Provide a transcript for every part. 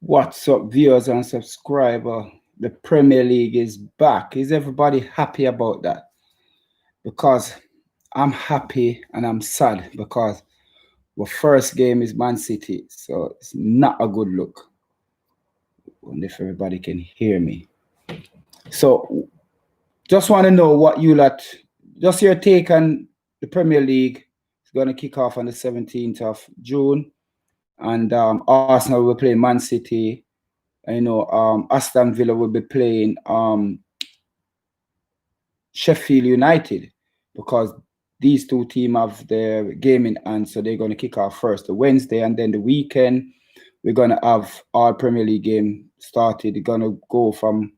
What's up, viewers and subscriber? The Premier League is back. Is everybody happy about that? Because I'm happy and I'm sad because our first game is Man City, so it's not a good look. I wonder if everybody can hear me. So, just want to know what you lot, just your take on the Premier League. It's going to kick off on the 17th of June, and Arsenal will play Man City. Aston Villa will be playing Sheffield United because these two teams have their game in hand, so they're going to kick off first the Wednesday, and then the weekend we're going to have our Premier League game started. They're going to go from.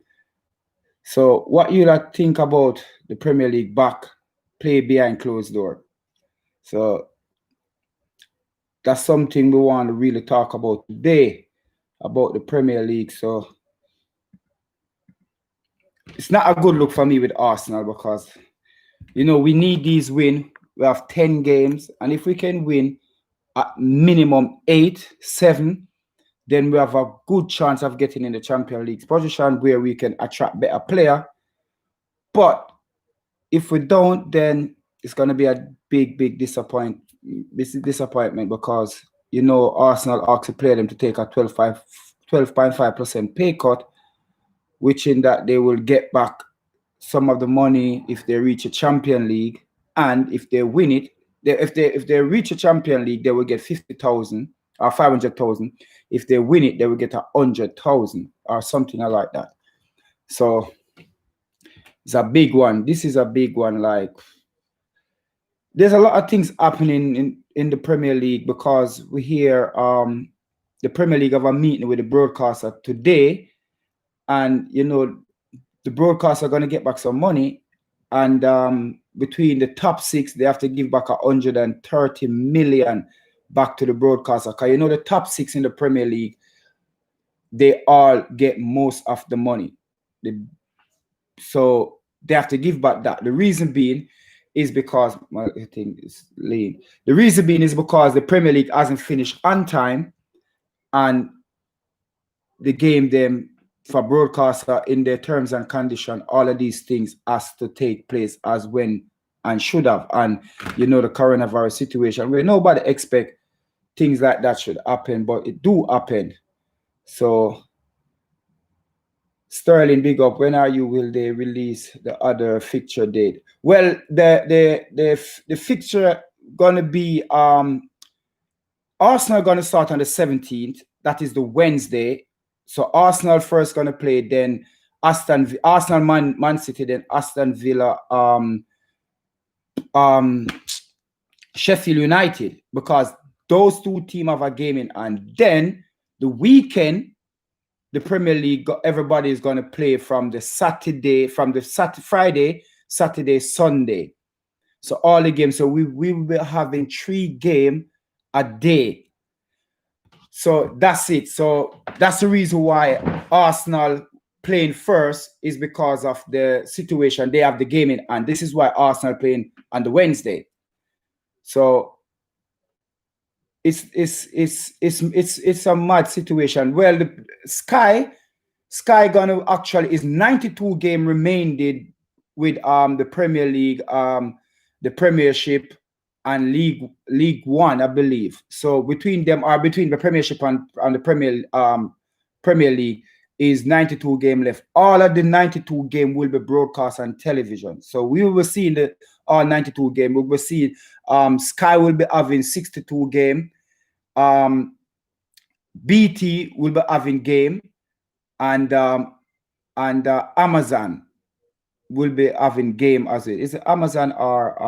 So, what you like think about the Premier League back play behind closed door? So that's something we want to really talk about today about the Premier League. So it's not a good look for me with Arsenal because, we need these wins. We have 10 games, and if we can win at minimum 8, 7, then we have a good chance of getting in the Champions League position where we can attract better player. But if we don't, then it's going to be a big disappointment because, Arsenal asked to play them to take a 12.5% pay cut, which in that they will get back some of the money if they reach a Champion League, and if they win it, if they reach a Champion League, they will get 50,000 or 500,000. If they win it, they will get 100,000 or something like that. So it's a big one. This is a big one. Like, there's a lot of things happening in the Premier League because we hear the Premier League have a meeting with the broadcaster today, and the broadcasts are going to get back some money, and between the top 6, they have to give back 130 million back to the broadcaster. Because the top 6 in the Premier League, they all get most of the money. So they have to give back that. The reason being is because my thing is lean. The reason being is because the Premier League hasn't finished on time, and the game them for broadcaster in their terms and condition, all of these things has to take place as when and should have. And the coronavirus situation where nobody expect things like that should happen, but it do happen. So Sterling, big up. When will they release the other fixture date? Well, the fixture gonna be Arsenal gonna start on the 17th. That is the Wednesday. So Arsenal first gonna play, then Arsenal Man City, then Aston Villa, Sheffield United, because those two teams have a game in, and then the weekend, the Premier League, everybody is gonna play from the Friday, Saturday, Sunday. So all the games. So we will be having 3 games a day. So that's it. So that's the reason why Arsenal playing first is because of the situation. They have the game in, and this is why Arsenal playing on the Wednesday. So it's a mad situation. Well, the Sky gonna actually is 92 game remaining with the Premier League, the Premiership, and League One, I believe. So between the Premiership and the Premier League is 92 game left. All of the 92 game will be broadcast on television. So we will see the all 92 game. We will see Sky will be having 62 game. BT will be having game, and Amazon will be having game as it is. Amazon or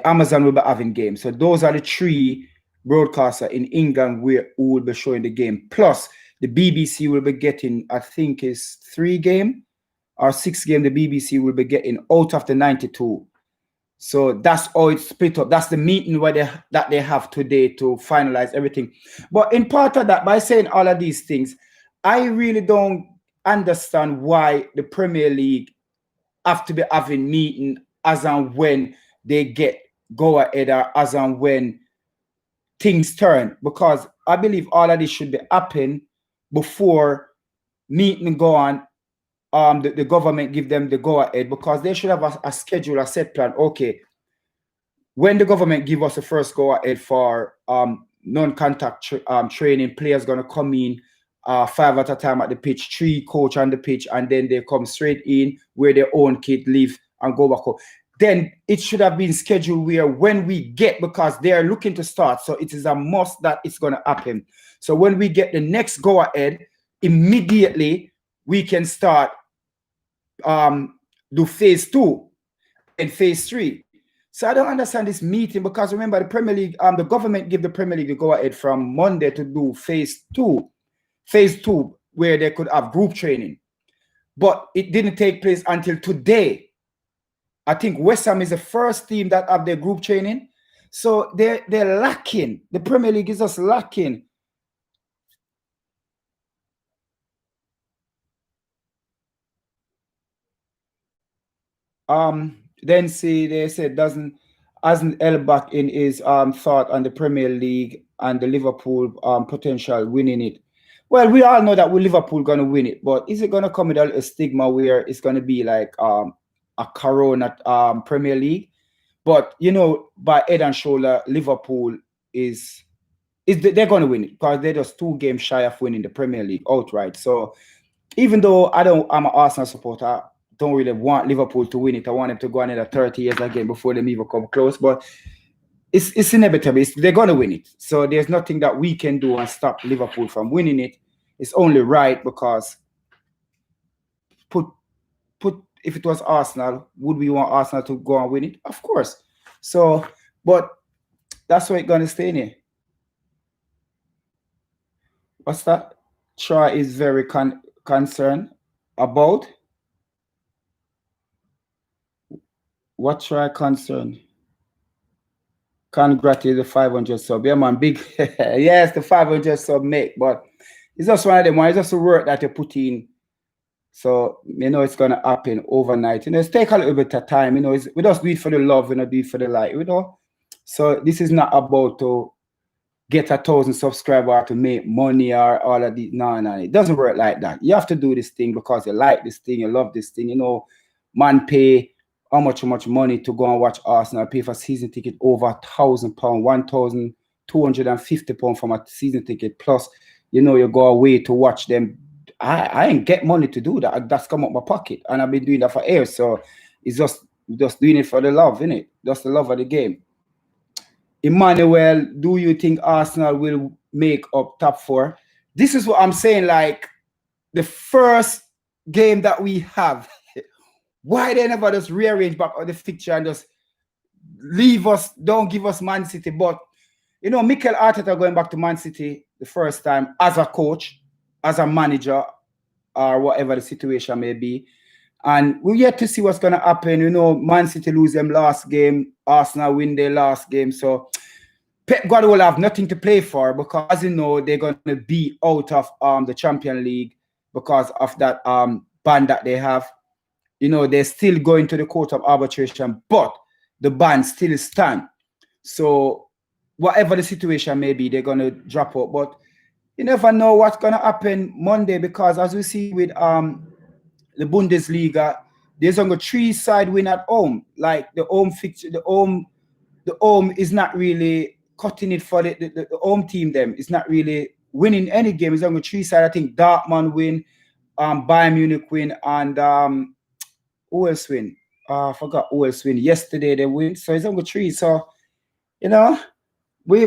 Amazon will be having game. So those are the 3 broadcasters in England who will be showing the game. Plus the BBC will be getting, I think it's 3 game or 6 game. The BBC will be getting out of the 92. So that's how it's split up. That's the meeting that they have today to finalize everything. But in part of that, by saying all of these things, I really don't understand why the Premier League have to be having meeting as and when they get go ahead, or as and when things turn, because I believe all of this should be happen before meeting go on. The government give them the go ahead, because they should have a schedule, a set plan. Okay, when the government give us the first go ahead for non-contact training, players gonna come in 5 at a time at the pitch, 3 coach on the pitch, and then they come straight in where their own kid live and go back home. Then it should have been scheduled where when we get, because they are looking to start, so it is a must that it's gonna happen. So when we get the next go ahead, immediately we can start do phase 2 and phase 3. So I don't understand this meeting, because remember, the Premier League, the government give the Premier League the go ahead from Monday to do phase 2, where they could have group training, but it didn't take place until today. I think West Ham is the first team that have their group training, so they're lacking. The Premier League is just lacking. Then see, they said hasn't held back in his thought on the Premier League and the Liverpool potential winning it. Well, we all know that Liverpool gonna win it, but is it gonna come with a stigma where it's gonna be like a Corona Premier League? But you know, by head and shoulder, Liverpool is they're gonna win it, because they're just 2 games shy of winning the Premier League outright. So even though I'm an Arsenal supporter, don't really want Liverpool to win it. I want them to go another 30 years again before they even come close. But it's inevitable. They're going to win it. So there's nothing that we can do and stop Liverpool from winning it. It's only right, because if it was Arsenal, would we want Arsenal to go and win it? Of course. So, but that's why it's going to stay in here. What's that? Troy is very concerned about. What Troy concerned? Congratulate the 500 sub. Yeah, man, big. Yes, the 500 sub, mate. But it's just one of them. It's just the work that you put in. So, you know, it's going to happen overnight. You know, it's take a little bit of time. You know, we just do it for the love, we don't do it for the light, you know. So this is not about to get 1,000 subscribers to make money or all of this. No. It doesn't work like that. You have to do this thing because you like this thing, you love this thing. You know, man pay how much money to go and watch Arsenal, pay for season ticket over £1,000, £1,250 for a season ticket. Plus, you know, you go away to watch them. I ain't get money to do that. That's come out my pocket, and I've been doing that for years. So it's just doing it for the love, innit? Just the love of the game. Emmanuel, do you think Arsenal will make up top 4? This is what I'm saying. Like, the first game that we have, why they never just rearrange back on the fixture and just leave us, don't give us Man City? But, you know, Mikel Arteta going back to Man City the first time as a coach, as a manager, or whatever the situation may be. And we're yet to see what's going to happen. You know, Man City lose them last game, Arsenal win their last game. So Pep Guardiola have nothing to play for, because, you know, they're going to be out of the Champions League because of that ban that they have. You know, they're still going to the court of arbitration, but the ban still stands. So whatever the situation may be, they're going to drop out. But you never know what's going to happen Monday, because as we see with the Bundesliga, there's only 3-side win at home. Like the home fixture, the home is not really cutting it for the home team. Them it's not really winning any game. It's only 3-side. I think Dortmund win, Bayern Munich win, and who else win? I forgot who else win. Yesterday they win. So it's only 3. So, you know, we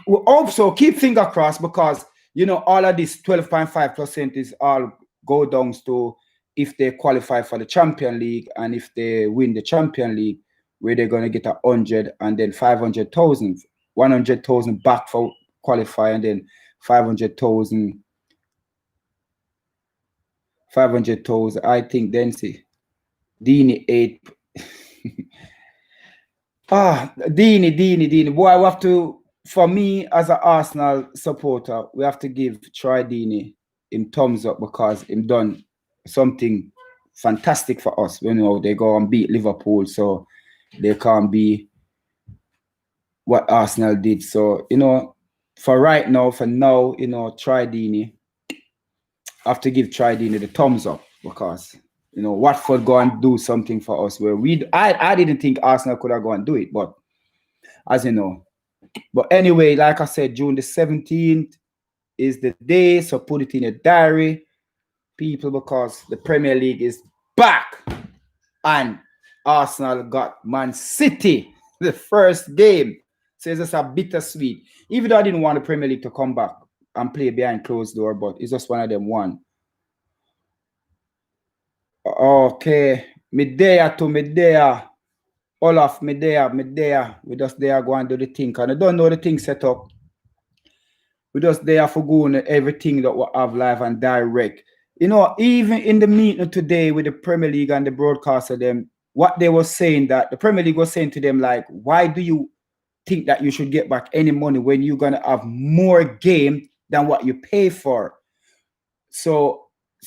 hope so. Keep finger crossed, because, you know, all of this 12.5% is all go down to if they qualify for the Champions League, and if they win the Champions League, where they're going to get 100 and then 500,000, 100,000 back for qualify, and then 500,000. I think then see. Dini 8. Dini. Boy, we have to, for me as an Arsenal supporter, we have to give Troy Dini him thumbs up, because him done something fantastic for us. You know, they go and beat Liverpool, so they can't be what Arsenal did. So, for right now, try Dini. I have to give Tridini the thumbs up because Watford go and do something for us where I didn't think Arsenal could have gone and do it, but as you know. But anyway, like I said, June the 17th is the day, so put it in your diary, people, because the Premier League is back and Arsenal got Man City the first game. So it's just a bittersweet. Even though I didn't want the Premier League to come back and play behind closed door, but it's just one of them one. Okay, Medea to Medea. Olaf, Medea. We just there go and do the thing. And I don't know the thing set up. We just there for going everything that we have live and direct. Even in the meeting today with the Premier League and the broadcaster, them, what they were saying that the Premier League was saying to them, like, why do you think that you should get back any money when you're going to have more game than what you pay for? So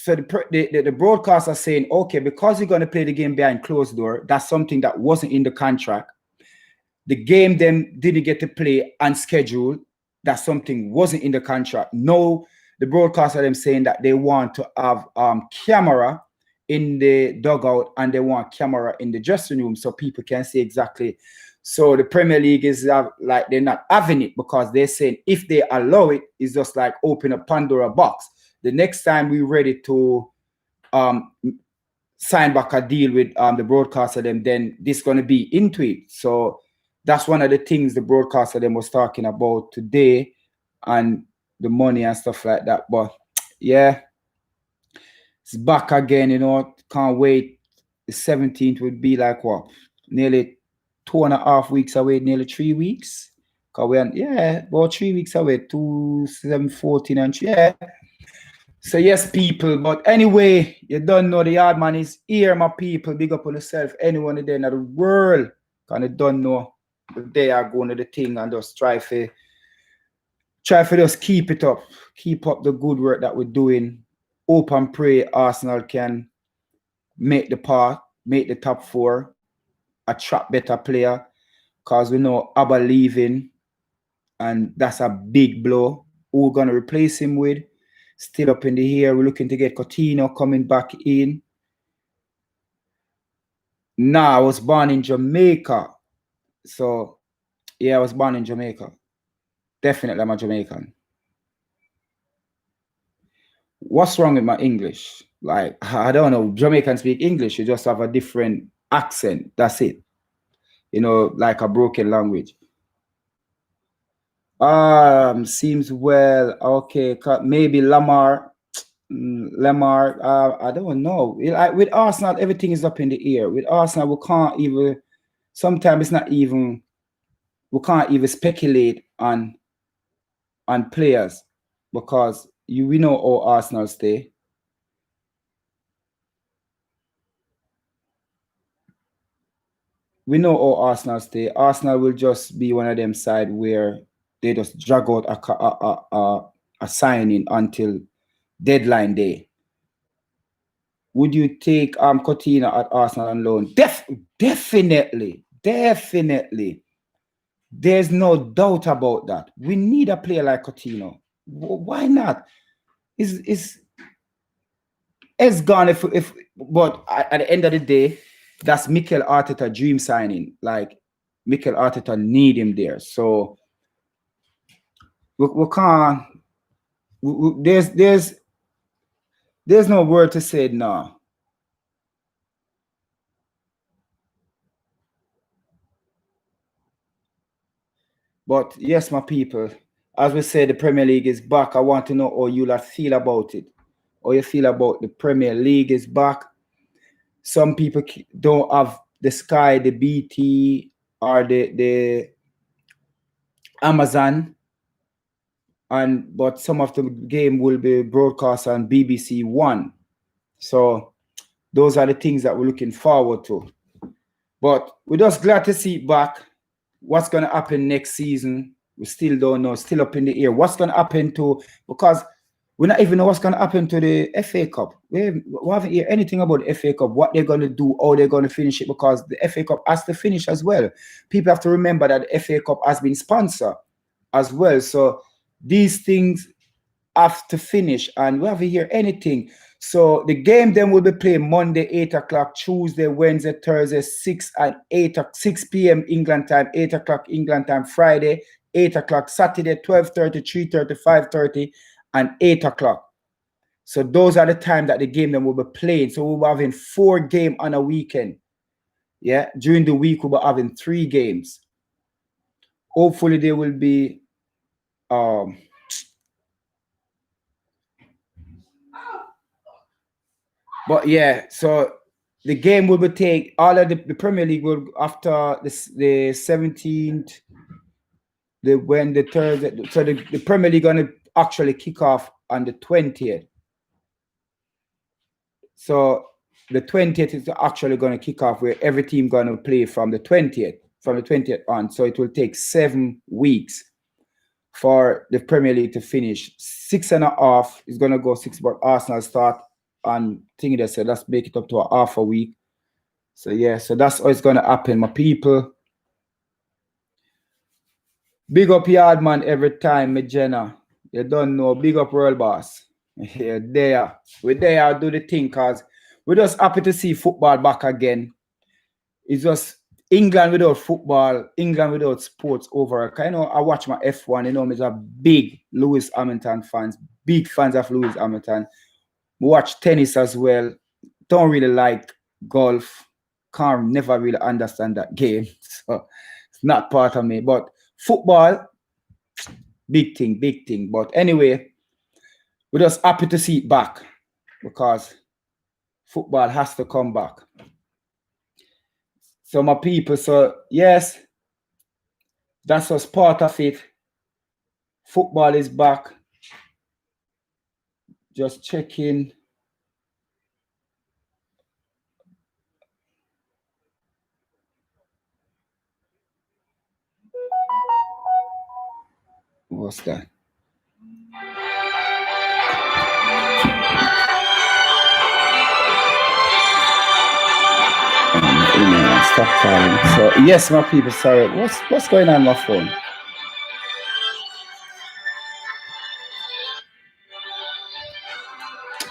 the broadcaster saying, okay, because you're going to play the game behind closed door, that's something that wasn't in the contract. The game then didn't get to play unscheduled. That something wasn't in the contract. No, the broadcaster them saying that they want to have camera in the dugout and they want camera in the dressing room so people can see exactly. So the Premier League is like they're not having it because they're saying if they allow it, it's just like open a Pandora box. The next time we're ready to sign back a deal with the broadcaster, then this going to be into it. So that's one of the things the broadcaster them was talking about today and the money and stuff like that. But yeah, it's back again, can't wait. The 17th would be like what? Nearly 2.5 weeks away, nearly 3 weeks. About 3 weeks away, 2, 7, 14 and yeah. So yes, people, but anyway, you don't know the yard man is here, my people. Big up on yourself, anyone in the world. Kind of don't know. They are going to the thing and just try for just keep it up. Keep up the good work that we're doing. Hope and pray Arsenal can make the part, make the top 4, attract better player. Because we know Abba leaving and that's a big blow. Who we're going to replace him with? Still up in the air. We're looking to get Coutinho coming back in. I was born in Jamaica. So, yeah, I was born in Jamaica. Definitely, I'm a Jamaican. What's wrong with my English? Like, I don't know. Jamaicans speak English. You just have a different accent. That's it. Like a broken language. Seems well. Okay, maybe Lamar. I don't know. With Arsenal, everything is up in the air. With Arsenal, we can't even. Sometimes it's not even. We can't even speculate on players because we know how Arsenal stay. We know how Arsenal stay. Arsenal will just be one of them side where they just drag out a signing until deadline day. Would you take Coutinho at Arsenal on loan? Definitely. There's no doubt about that. We need a player like Coutinho. Why not? It's gone but at the end of the day, that's Mikel Arteta dream signing. Like Mikel Arteta need him there. So we can't. There's no word to say now. But yes, my people, as we say, the Premier League is back. I want to know how you feel about it. How you feel about the Premier League is back. Some people don't have the Sky, the BT, or the Amazon, but some of the game will be broadcast on BBC One. So those are the things that we're looking forward to. But we're just glad to see it back. What's going to happen next season? We still don't know. Still up in the air. What's going to happen because We not even know what's going to happen to the FA Cup. We haven't heard anything about the FA Cup, what they're going to do, how they're going to finish it, because the FA Cup has to finish as well. People have to remember that the FA Cup has been sponsored as well. So these things have to finish, and we haven't heard anything. So the game then will be played Monday, 8 o'clock, Tuesday, Wednesday, Thursday, 6 p.m. England time, 8 o'clock England time, Friday, 8 o'clock, Saturday, 12:30, 3:30, 5:30, and 8 o'clock. So those are the times that the game then will be played. So we'll be having 4 games on a weekend. Yeah, during the week we'll be having 3 games. Hopefully there will be but yeah, so the game will be take all of the Premier League will after the 17th, when the Thursday, so the Premier League gonna actually kick off on the 20th. So the 20th is actually gonna kick off, where every team gonna play from the 20th on. So it will take 7 weeks for the Premier League to finish. 6.5 is gonna go 6, but Arsenal start and thinking they said let's make it up to a half a week. So yeah, so that's how it's gonna happen, my people. Big up Yardman every time, me Jenna. You don't know. Big up World Boss. Yeah, there. We're there, do the thing, cause we're just happy to see football back again. It's just England without football, England without sports overall. I know I watch my F1, you know, I'm a big Lewis Hamilton fans, big fans of Lewis Hamilton. We watch tennis as well. Don't really like golf. Can't never really understand that game. So it's not part of me. But football, big thing. But anyway, we're just happy to see it back, because football has to come back. So my people, so yes, that's just part of it. Football is back. Just checking. What's that? Stop calling. So yes, my people, sorry. What's going on my phone?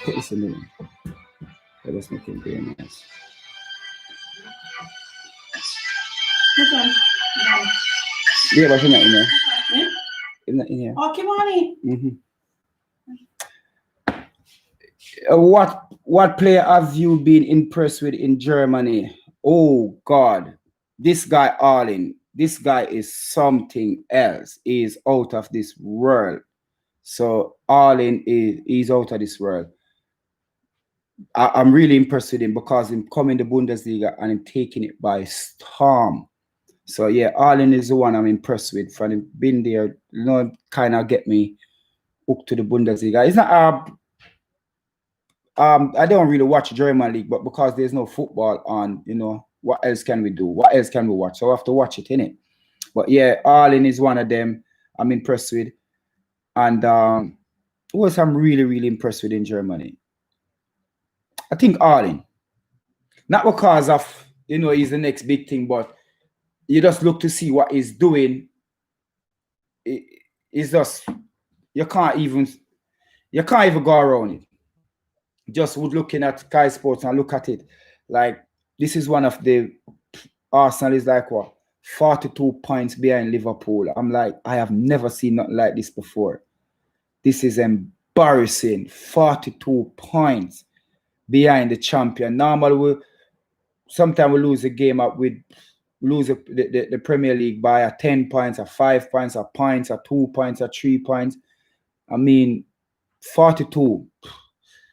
Put this in there. That was making very nice. Yeah, but you're not in there. You're not in here. Oh, come on in. What player have you been impressed with in Germany? Oh God, this guy Arlen. This guy is something else. He is out of this world. So Arlen is out of this world. I'm really impressed with him, because he's coming to Bundesliga and him taking it by storm. So yeah, Arlen is the one I'm impressed with. From him being there, you know, kind of get me hooked to the Bundesliga. It's not I don't really watch German league, but because there's no football on, you know, what else can we do? What else can we watch? So I have to watch it, innit? But yeah, Arlen is one of them I'm impressed with. And who else I'm really impressed with in Germany? I think Arlen. Not because of, you know, he's the next big thing, but you just look to see what he's doing. It's just, you can't even go around it. Just would looking at Sky Sports and look at it, like this is one of the Arsenal is like what 42 points behind Liverpool. I'm like, I have never seen nothing like this before. This is embarrassing. 42 points behind the champion. Normally, sometimes we lose a game up with lose the Premier League by a 10 points, a 5 points, a point, a 2 points, a 3 points. I mean, 42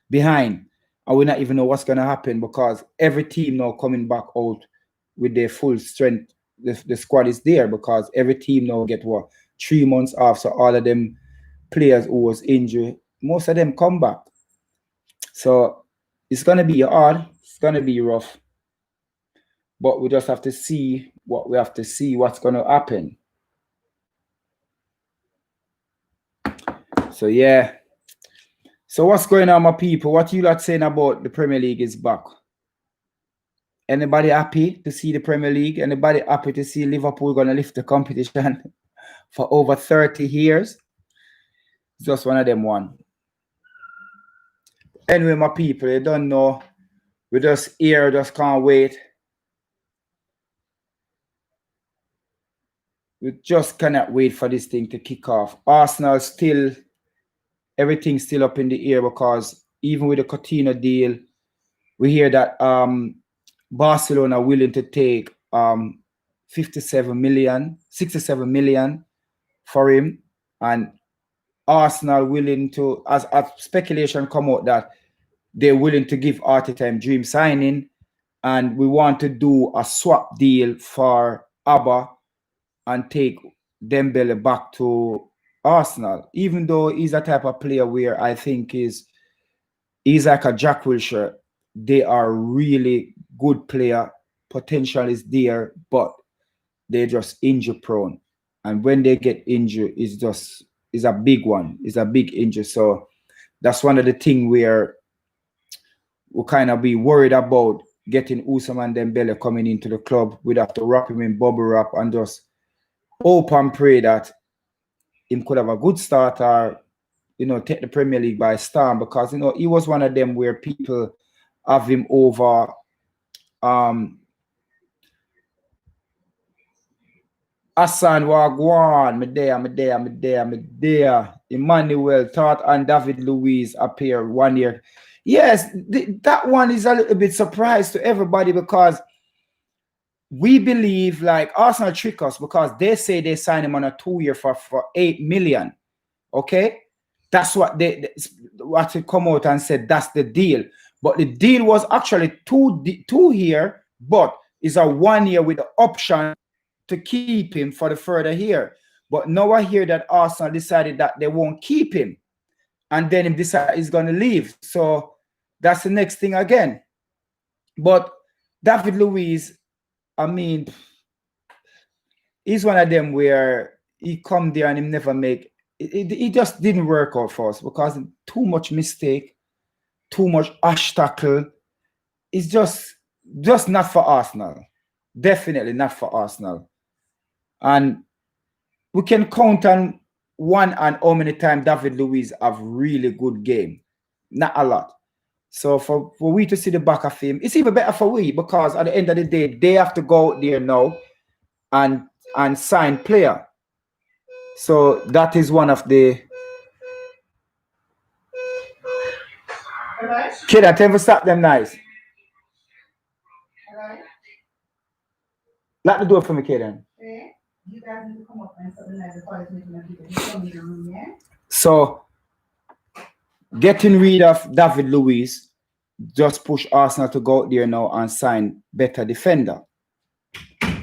behind, and we not even know what's going to happen, because every team now coming back out with their full strength. The squad is there, because every team now get 3 months off. So all of them players who was injured, most of them come back. So it's going to be hard. It's going to be rough. But we just have to see what's going to happen. So yeah. So what's going on, my people? What you lot saying about the Premier League is back? Anybody happy to see the Premier League? Anybody happy to see Liverpool going to lift the competition for over 30 years? It's just one of them one. Anyway, my people, you don't know. We just here, just can't wait. We just cannot wait for this thing to kick off. Arsenal still, everything's still up in the air because even with the Coutinho deal, we hear that Barcelona willing to take 67 million for him, and Arsenal willing to, as speculation come out that they're willing to give Arteta dream signing, and we want to do a swap deal for Abba and take Dembele back to Arsenal, even though he's a type of player where I think he's like a Jack Wilshere. They are really good player. Potential is there, but they're just injury prone. And when they get injured, it's a big one. It's a big injury. So that's one of the things where we'll kind of be worried about getting Ousmane Dembele coming into the club. We'd have to wrap him in bubble wrap and just hope and pray that him could have a good start or, take the Premier League by storm, because, he was one of them where people have him over Hassan Wagwan, Medea. Emmanuel Tart and David Luiz appear 1 year. Yes, that one is a little bit surprise to everybody, because we believe like Arsenal trick us because they say they signed him on a 2 year for 8 million. Okay, that's what they come out and said that's the deal. But the deal was actually two year, but it's a 1 year with the option to keep him for the further year. But now I hear that Arsenal decided that they won't keep him, and then him decide he's going to leave. So that's the next thing again. But David Luiz, I mean, he's one of them where he come there and he never make it just didn't work out for us because too much mistake, too much ash tackle. It's just not for Arsenal. Definitely not for Arsenal. And we can count on one and how many times David Luiz have really good game. Not a lot. So for we to see the back of him, it's even better for we, because at the end of the day, they have to go out there now and sign player. So that is one of the kid, I tell you, stop them nice. Lock the door for me, kid. You guys need to come up and so getting rid of David Luiz just push Arsenal to go out there now and sign better defender.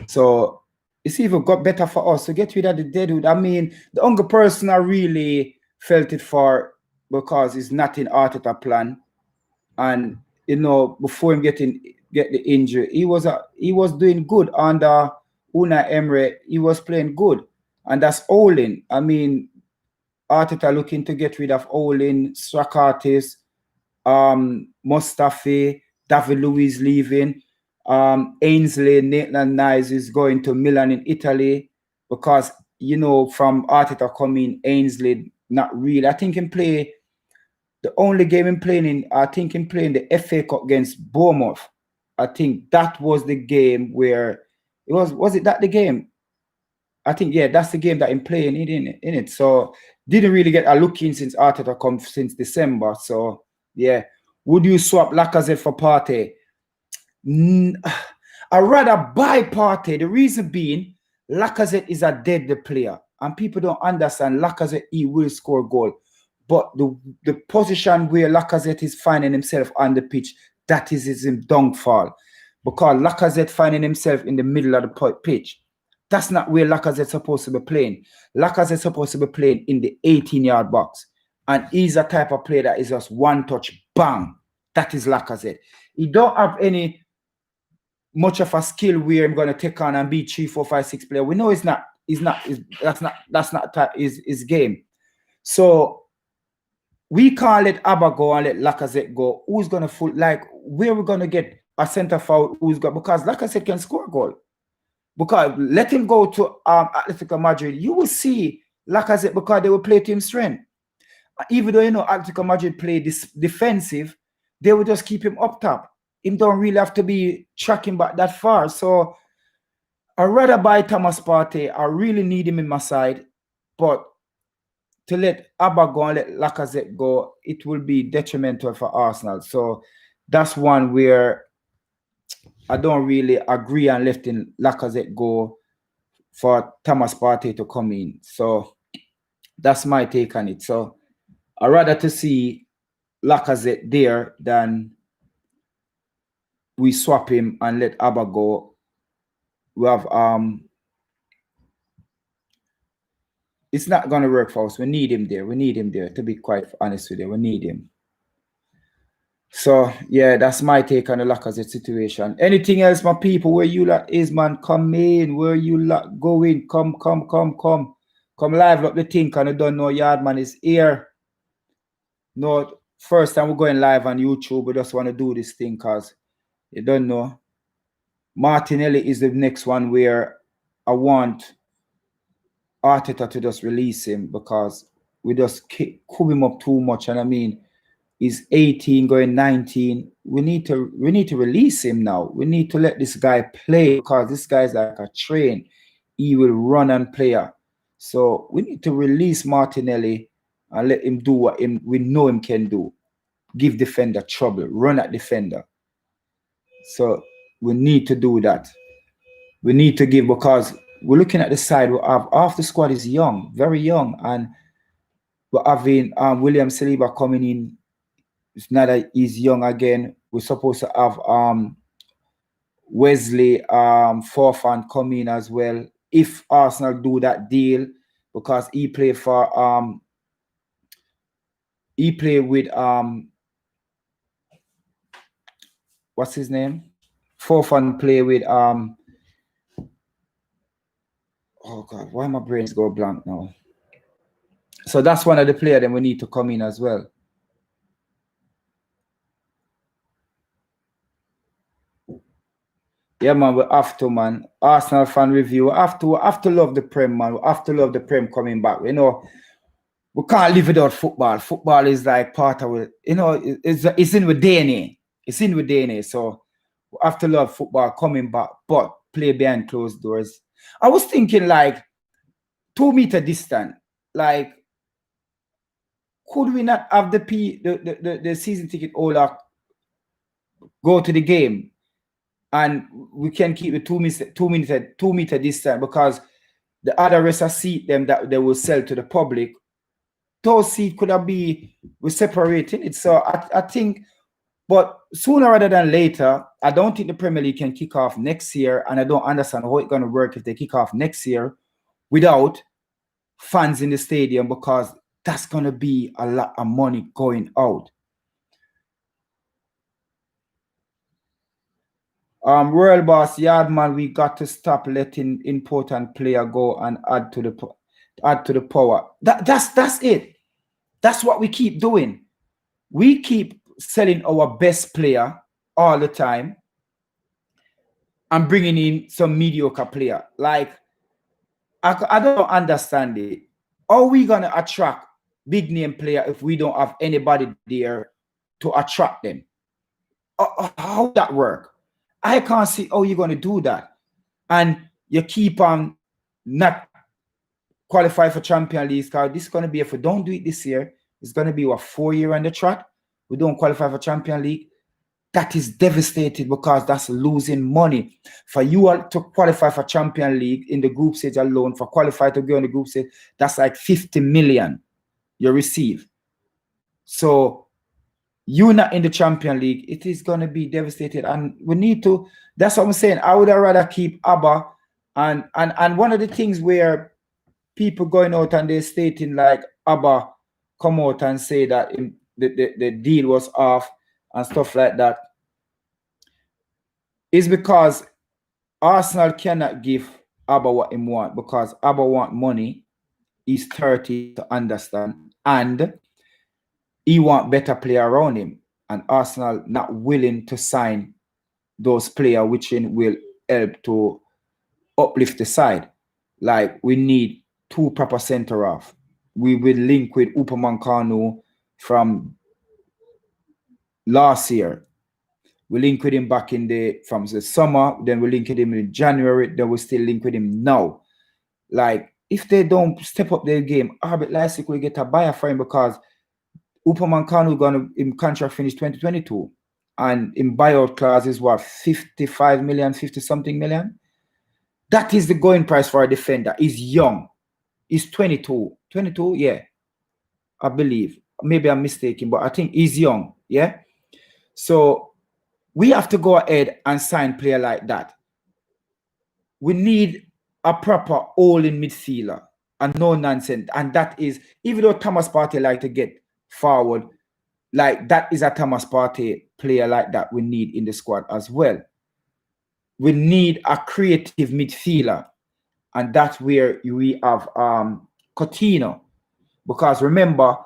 So it's even got better for us to get rid of the deadwood. I mean, the only person I really felt it for, because it's not in Arteta plan, and before him get the injury, he was doing good under Unai Emery. He was playing good, and that's Olin. I mean, Arteta looking to get rid of Olin, Sokratis, Mustafi, David Luiz leaving, Ainsley, Nathan Nice is going to Milan in Italy, because from Arteta coming, Ainsley not really. I think he play the only game in playing the FA Cup against Bournemouth. I think that was the game where it was it that the game? I think, yeah, that's the game that I'm playing in it. So didn't really get a look in since Arteta come since December. So yeah, would you swap Lacazette for Partey? I'd rather buy Partey. The reason being, Lacazette is a dead player, and people don't understand. Lacazette, he will score goal, but the position where Lacazette is finding himself on the pitch, that is his downfall, because Lacazette finding himself in the middle of the pitch. That's not where Lacazette's supposed to be playing. Lacazette's supposed to be playing in the 18-yard box. And he's a type of player that is just one touch, bang. That is Lacazette. He don't have any much of a skill where I'm going to take on and beat 3, 4, 5, 6 player. We know that's not his game. So we can't let Abba go and let Lacazette go. Who's gonna full like where we gonna get a centre forward who's got because Lacazette can score a goal. Because let him go to Atletico Madrid, you will see Lacazette because they will play to his strength. Even though Atletico Madrid play this defensive, they will just keep him up top. Him don't really have to be tracking back that far. So I'd rather buy Thomas Partey. I really need him in my side, but to let Abba go and let Lacazette go, it will be detrimental for Arsenal. So that's one where I don't really agree on letting Lacazette go for Thomas Partey to come in. So that's my take on it. So I'd rather to see Lacazette there than we swap him and let Abba go. We have it's not gonna work for us. We need him there. We need him there. To be quite honest with you, we need him. So yeah, that's my take on the Lacazette situation. Anything else, my people? Where you lot is, man? Come in. Where you lot going? Come live up the thing. And I don't know Yardman is here. No, first time we're going live on YouTube. We just want to do this thing because you don't know. Martinelli is the next one where I want Arteta to just release him because we just cook him up too much. And I mean, he's 18 going 19. We need to release him now. We need to let this guy play because this guy's like a train. He will run and play. So we need to release Martinelli and let him do what we know him can do. Give defender trouble, run at defender. So we need to do that. We need to give because we're looking at the side. We have half the squad is young, very young, and we're having William Saliba coming in. It's not that he's young again. We're supposed to have Wesley Forfan come in as well. If Arsenal do that deal, because he played for he played with what's his name? Forfan play with oh god, why my brains go blank now? So that's one of the players that we need to come in as well. Yeah, man, we have to, man. Arsenal fan review. We have to love the Prem, man. We have to love the Prem coming back. You know, we can't live without football. Football is like part of it. You know, it's in with DNA. It's in with DNA. So we have to love football coming back, but play behind closed doors. I was thinking like 2 meter distant. Like, could we not have the season ticket holder go to the game? And we can keep the 2 meter distance because the other rest of seat them that they will sell to the public. Those seats could have be we're separating it. So I think, but sooner rather than later, I don't think the Premier League can kick off next year, and I don't understand how it's going to work if they kick off next year without fans in the stadium because that's going to be a lot of money going out. Royal Boss Yardman, we got to stop letting important player go and add to the power. That's it. That's what we keep doing. We keep selling our best player all the time and bringing in some mediocre player. Like I don't understand it. How are we gonna attract big name player if we don't have anybody there to attract them? How that work? I can't see how you're going to do that. And you keep on not qualify for Champions League because this is going to be, if we don't do it this year, it's going to be what, 4 years on the track. We don't qualify for Champions League. That is devastating because that's losing money. For you to qualify for Champions League in the group stage alone, for qualify to go in the group stage, that's like 50 million you receive. So you're not in the Champions League, it is going to be devastated. And we need to, that's what I'm saying. I would rather keep Abba. And one of the things where people going out and they're stating like Abba come out and say that the deal was off and stuff like that is because Arsenal cannot give Abba what he want because Abba want money. He's 30 to understand. And he want better player around him, and Arsenal not willing to sign those players, which will help to uplift the side. Like we need 2 proper centre half. We will link with Upamecano from last year. We link with him back from the summer, then we link with him in January, then we still link with him now. Like, if they don't step up their game, Arbit Leipzig will get a buyer for him because Upamecano gonna in contract finish 2022. And in buyout clause is what, 55 million, 50 something million? That is the going price for a defender. He's young. He's 22. 22, yeah. I believe. Maybe I'm mistaken, but I think he's young, yeah? So we have to go ahead and sign player like that. We need a proper all-in midfielder and no nonsense. And that is, even though Thomas Partey like to get forward, like that is a Thomas Partey player like that we need in the squad as well. We need a creative midfielder, and that's where we have Coutinho. Because remember,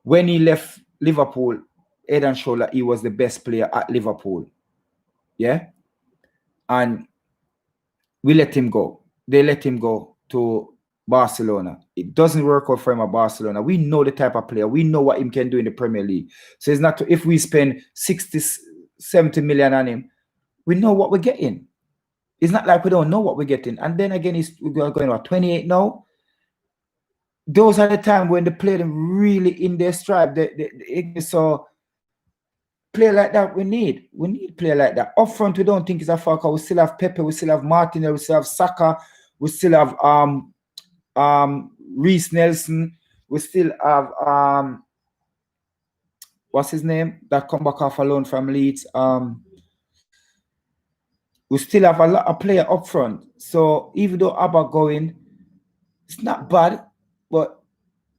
when he left Liverpool, head and shoulder, he was the best player at Liverpool. Yeah? And we let him go. They let him go to Barcelona. It doesn't work out for him at Barcelona. We know the type of player. We know what he can do in the Premier League. So it's not if we spend 60, 70 million on him, we know what we're getting. It's not like we don't know what we're getting. And then again, we're going on 28 now. Those are the times when the player really in their stride. So player like that we need. We need player like that. Up front, we don't think it's a fucker. We still have Pepe, we still have Martinez, we still have Saka, we still have Reece Nelson, we still have what's his name? That come back off alone from Leeds. We still have a lot of player up front. So even though Abba going, it's not bad, but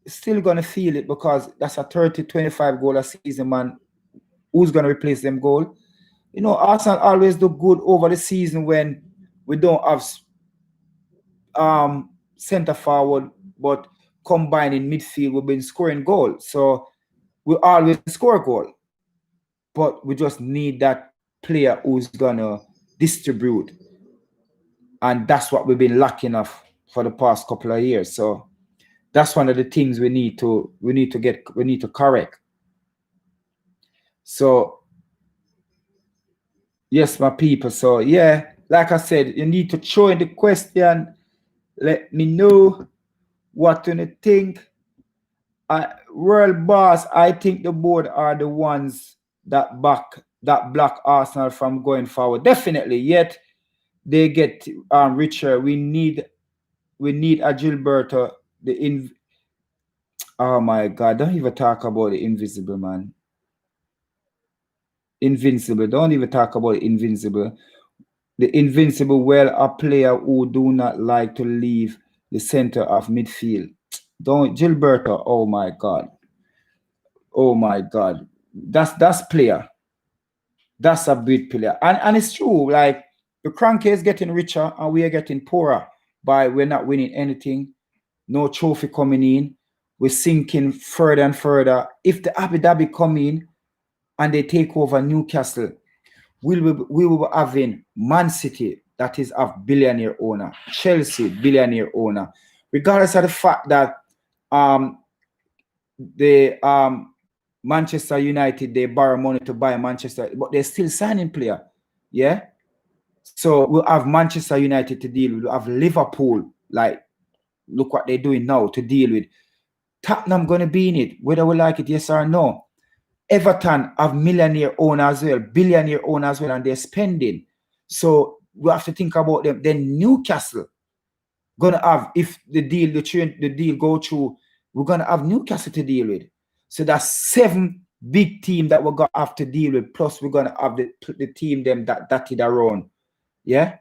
still gonna feel it because that's a 30-25 goal a season, man. Who's gonna replace them goal? You know, Arsenal always do good over the season when we don't have center forward, but combined in midfield, we've been scoring goals. So we always score a goal, but we just need that player who's gonna distribute, and that's what we've been lacking of for the past couple of years. So that's one of the things we need to correct. So yes, my people. So yeah, like I said, you need to throw in the question. Let me know what you think. World boss, I think the board are the ones that block Arsenal from going forward. Definitely. Yet they get richer. We need a Gilberto. Oh my God! Don't even talk about the invisible man. Invincible. Don't even talk about invincible. The invincible, a player who do not like to leave the center of midfield. Don't Gilberto. Oh my God. Oh my God. That's player. That's a big player. And it's true. Like the crank is getting richer and we are getting poorer by we're not winning anything. No trophy coming in. We're sinking further and further. If the Abu Dhabi come in and they take over Newcastle, we will be having Man City, that is a billionaire owner, Chelsea, billionaire owner, regardless of the fact that the Manchester United, they borrow money to buy Manchester, but they're still signing player. Yeah. So we'll have Manchester United to deal with. We'll have Liverpool, like, look what they're doing now to deal with. Tottenham going to be in it, whether we like it, yes or no. Everton have millionaire owner as well, billionaire owner as well, and they're spending. So we have to think about them. Then Newcastle gonna have, if the deal go through, we're gonna have Newcastle to deal with. So that's 7 big teams that we're gonna have to deal with. Plus we're gonna have the team them that dotted around, yeah,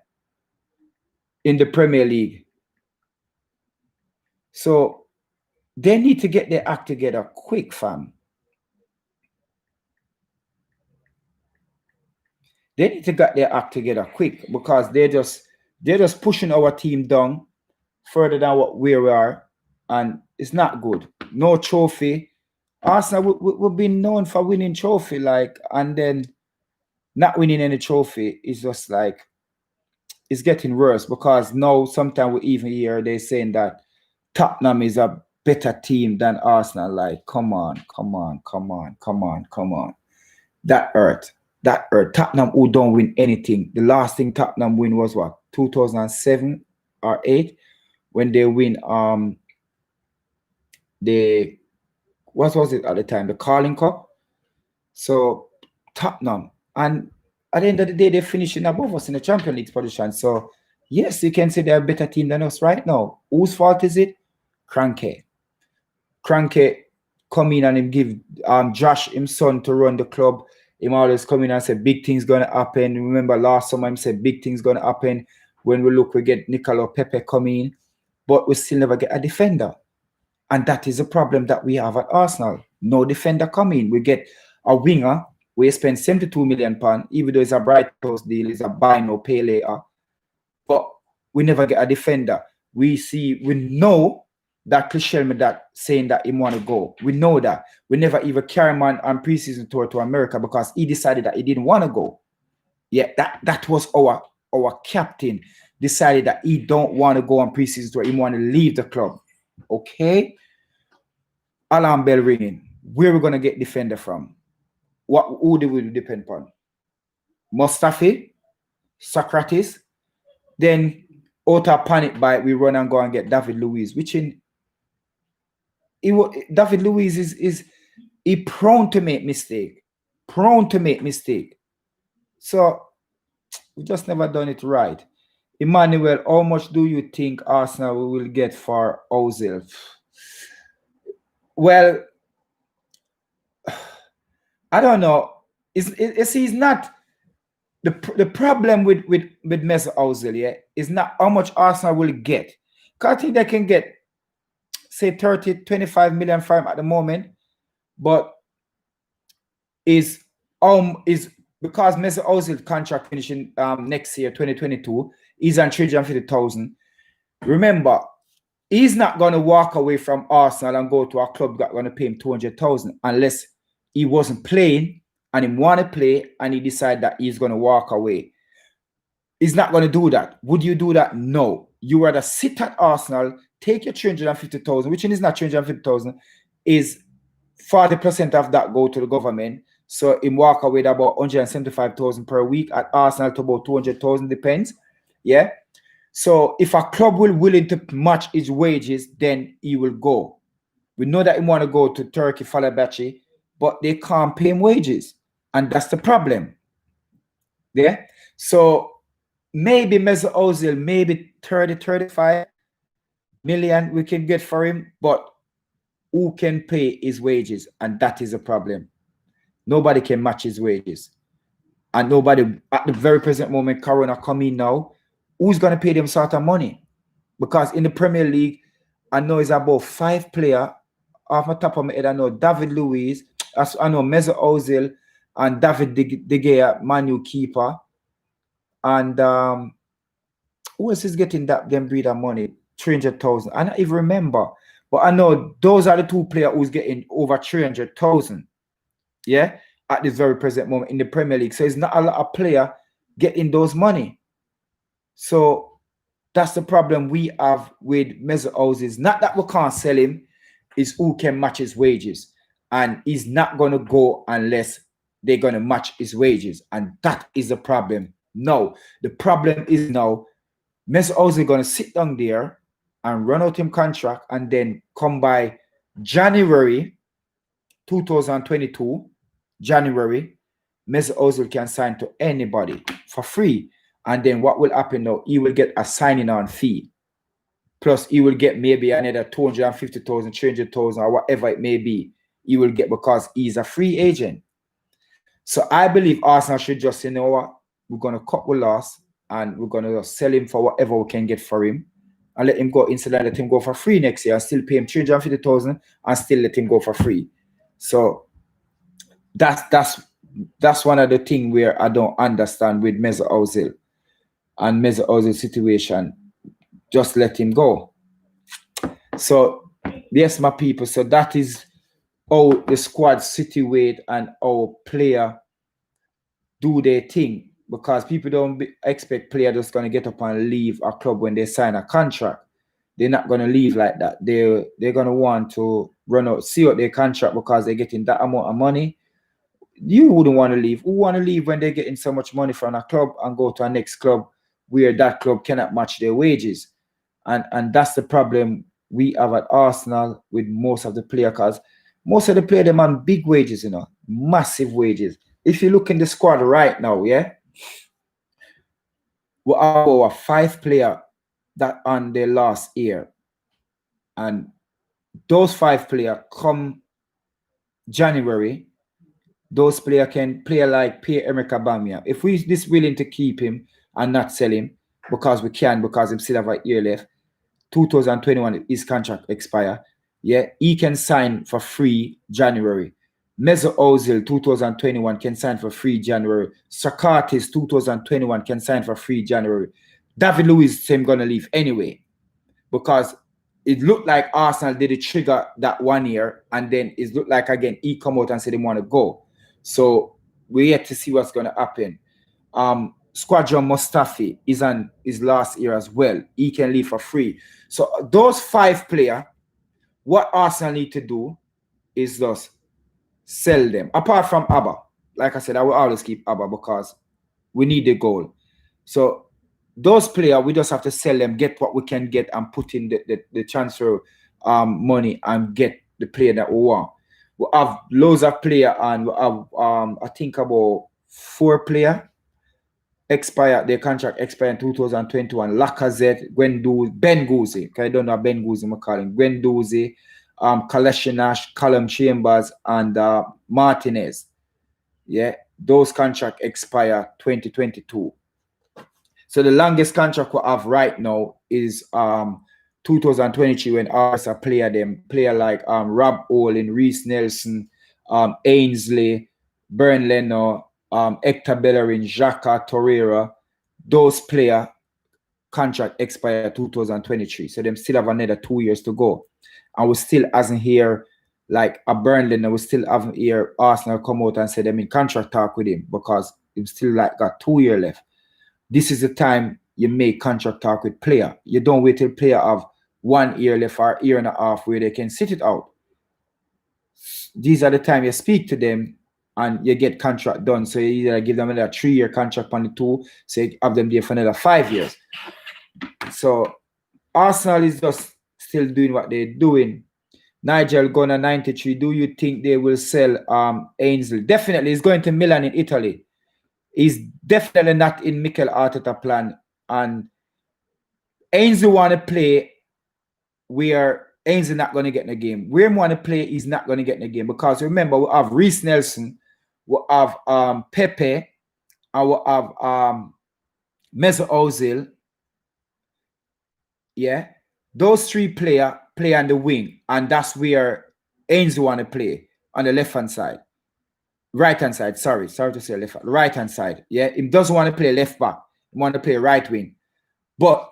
in the Premier League. So they need to get their act together quick, fam. They need to get their act together quick because they're just pushing our team down further than where we are, and it's not good. No trophy, Arsenal, we've been known for winning trophy, like, and then not winning any trophy is just like, it's getting worse because now sometimes we even hear they saying that Tottenham is a better team than Arsenal. Like, come on. That hurt. Tottenham who don't win anything. The last thing Tottenham win was what? 2007 or 8 when they win the what was it at the time? The Carling Cup. So Tottenham, and at the end of the day, they're finishing above us in the Champions League position. So yes, you can say they're a better team than us right now. Whose fault is it? Cranky come in and him give Josh, his son, to run the club. Him always come in and say big things gonna happen. Remember last summer him said big things gonna happen. When we look, we get Nicola Pepe coming in, but we still never get a defender. And that is a problem that we have at Arsenal. No defender coming. We get a winger. We spend £72 million, even though it's a Bright House deal, it's a buy no pay later. But we never get a defender. We know that Clichelme that saying that he want to go. We know that. We never even carry him on preseason tour to America because he decided that he didn't want to go. Yeah, that was our captain decided that he don't want to go on preseason tour. He want to leave the club. Okay. Alarm bell ringing. Where are we going to get defender from? Who do we depend on? Mustafi, Socrates. Then out of panic buy, we run and go and get David Luiz, which David Luiz is prone to make mistake. So we just never done it right. Emmanuel, how much do you think Arsenal will get for Ozil? Well, I don't know. It's not the problem with Mesut Ozil, yeah, is not how much Arsenal will get. Because I think they can get, say, 30, 25 million from him at the moment, but is because Mesut Ozil contract finishing next year, 2022, he's on 350,000. Remember, he's not going to walk away from Arsenal and go to a club that's going to pay him 200,000 unless he wasn't playing and he want to play and he decide that he's going to walk away. He's not going to do that. Would you do that? No. You rather sit at Arsenal, take your 350,000, which is not 350,000, is 40% of that go to the government. So him walk away with about 175,000 per week at Arsenal to about 200,000, depends. Yeah. So if a club will willing to match his wages, then he will go. We know that he want to go to Turkey, Fenerbahce, but they can't pay him wages. And that's the problem. Yeah. So maybe Mesut Ozil, maybe 30, 35 million we can get for him, but who can pay his wages? And that is a problem. Nobody can match his wages. And nobody, at the very present moment, Corona coming now, who's going to pay them sort of money? Because in the Premier League, I know it's about 5 players. Off the top of my head, I know David Luiz, I know Mesut Ozil, and David De Gea, Manu keeper. And who else is getting them breed of money? 300,000. I don't even remember. But I know those are the 2 players who's getting over 300,000. Yeah, at this very present moment in the Premier League. So it's not a lot of player getting those money. So that's the problem we have with Mesut Ozil. It's not that we can't sell him, it's who can match his wages. And he's not going to go unless they're going to match his wages. And that is the problem. No, the problem is now Mesut Ozil going to sit down there and run out him contract, and then come by January 2022, January, Mesut Ozil can sign to anybody for free. And then what will happen now? He will get a signing on fee. Plus, he will get maybe another 250,000, 300,000, or whatever it may be. He will get because he's a free agent. So I believe Arsenal should just say, you know what? We're going to cut the loss and we're going to sell him for whatever we can get for him. And let him go instead of let him go for free next year and still pay him 350,000 and still let him go for free. So that's one of the things where I don't understand with Mesut Ozil and Mesut Ozil's situation. Just let him go. So yes, my people. So that is how the squad situate and how player do their thing, because people don't expect player just going to get up and leave a club when they sign a contract. They're not going to leave like that. They're going to want to run out, see out their contract because they're getting that amount of money. You wouldn't want to leave. Who want to leave when they're getting so much money from a club and go to a next club where that club cannot match their wages? And that's the problem we have at Arsenal with most of the players, because most of the players them on big wages, massive wages. If you look in the squad right now, yeah, we have our 5 players that on their last year, and those 5 players come January, those players can play like Pierre-Emerick Aubameyang. If we this willing to keep him and not sell him, because we can, because him still have a year left, 2021 his contract expire. Yeah, he can sign for free January. Mesut Ozil 2021 can sign for free January. Socrates 2021 can sign for free January. David Luiz same gonna leave anyway, because it looked like Arsenal did a trigger that 1 year, and then it looked like again he come out and said he want to go. So we yet to see what's gonna happen. Squadron Mustafi is on his last year as well. He can leave for free. So those 5 players, what Arsenal need to do is just sell them. Apart from Abba, like I said, I will always keep Abba because we need the goal. So those players, we just have to sell them, get what we can get, and put in the transfer money and get the player that we want. We have loads of players, and we have I think about 4 players their contract expire in 2021. Lacazette, Ben Guzi, because I don't know Ben Guzi, I'm calling Ben Guzi, Kalashinash, Callum Chambers, and Martinez. Yeah, those contracts expire 2022. So the longest contract we have right now is 2023, when Arsenal player like Rob Olin, Reece Nelson, Ainsley, Bern Leno, Hector Bellerin, Xhaka, Torreira. Those player contract expire 2023. So them still have another 2 years to go. And we still hasn't hear like a Burnley, and we still haven't hear Arsenal come out and say them in contract talk with him, because he still like got 2 years left. This is the time you make contract talk with player. You don't wait till player have 1 year left or year and a half where they can sit it out. These are the time you speak to them and you get contract done. So you either give them another 3-year contract on the 2, so you have them there for another 5 years. So Arsenal is just still doing what they're doing. Nigel Gunner 93. Do you think they will sell Ainsley? Definitely. He's going to Milan in Italy. He's definitely not in Mikel Arteta plan. And Ainsley want to play where Ainsley not going to get in the game. Where he want to play, he's not going to get in the game. Because remember, we have Reece Nelson, we have Pepe, and we have Mesut Ozil. Yeah. Those 3 players play on the wing, and that's where Ainsley want to play, on the left-hand side. Right-hand side, sorry to say left, right-hand side. Yeah, he doesn't want to play left back. He want to play right wing. But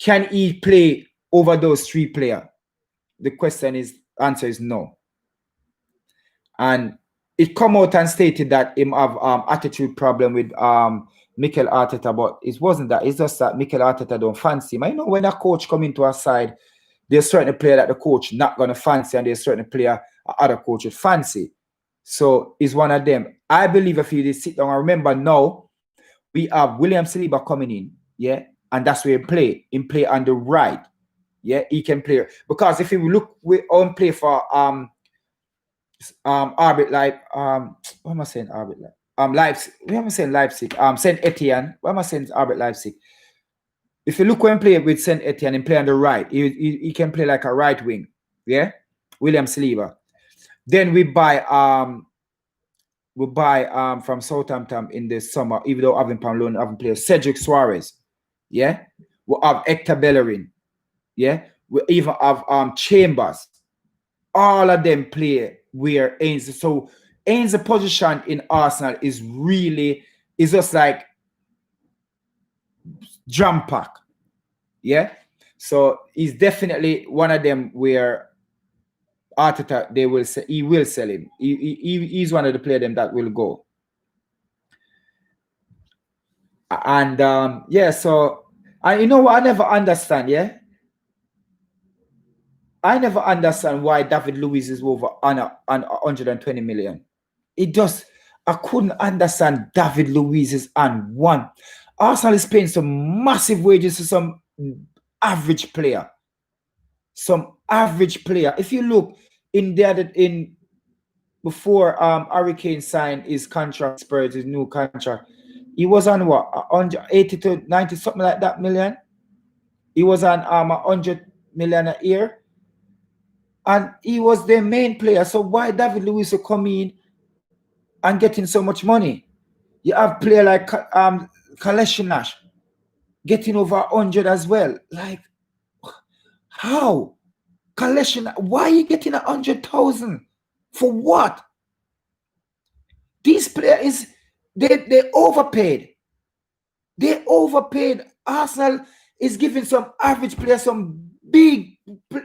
can he play over those 3 players? The answer is no. And it come out and stated that him have attitude problem with Mikel Arteta, but it wasn't that. It's just that Mikel Arteta don't fancy him. I know when a coach come into our side, there's certain player that the coach not gonna fancy, and there's certain player other coaches fancy. So it's one of them. I believe if you sit down and remember now, we have William Saliba coming in, yeah, and that's where he play. He play on the right, yeah. He can play, because if you look, we on play for Arbit like what am I saying? Arbit like Leipzig. What am I saying? Leipzig. Saint Etienne. What am I saying? Arbit Leipzig. If you look when play with Saint Etienne and play on the right, he can play like a right wing, yeah. William Saliba. Then we buy from Southampton in the summer, even though having Pamplona haven't played, Cedric Suarez, yeah. We have Hector Bellerin, yeah. We even have Chambers. All of them play where Ainsley. So Ainsley's position in Arsenal is just like jam pack, yeah. So he's definitely one of them where Arteta, he will sell him. He's one of the players them that will go. And yeah, so and you know what I never understand, yeah? I never understand why David Luiz is over on 120 million. I couldn't understand David Luiz is on one. Arsenal is paying some massive wages to some average player. Some average player. If you look in before Hurricane signed his contract, Spurs, his new contract, he was on what 180 to 90 something like that million. He was on 100 million a year, and he was their main player. So why David Luiz to come in and getting so much money? You have player like Kalashinash getting over 100 as well. Like, how? Kalashinash, why are you getting 100,000? For what? These players, they overpaid. They overpaid. Arsenal is giving some average players some big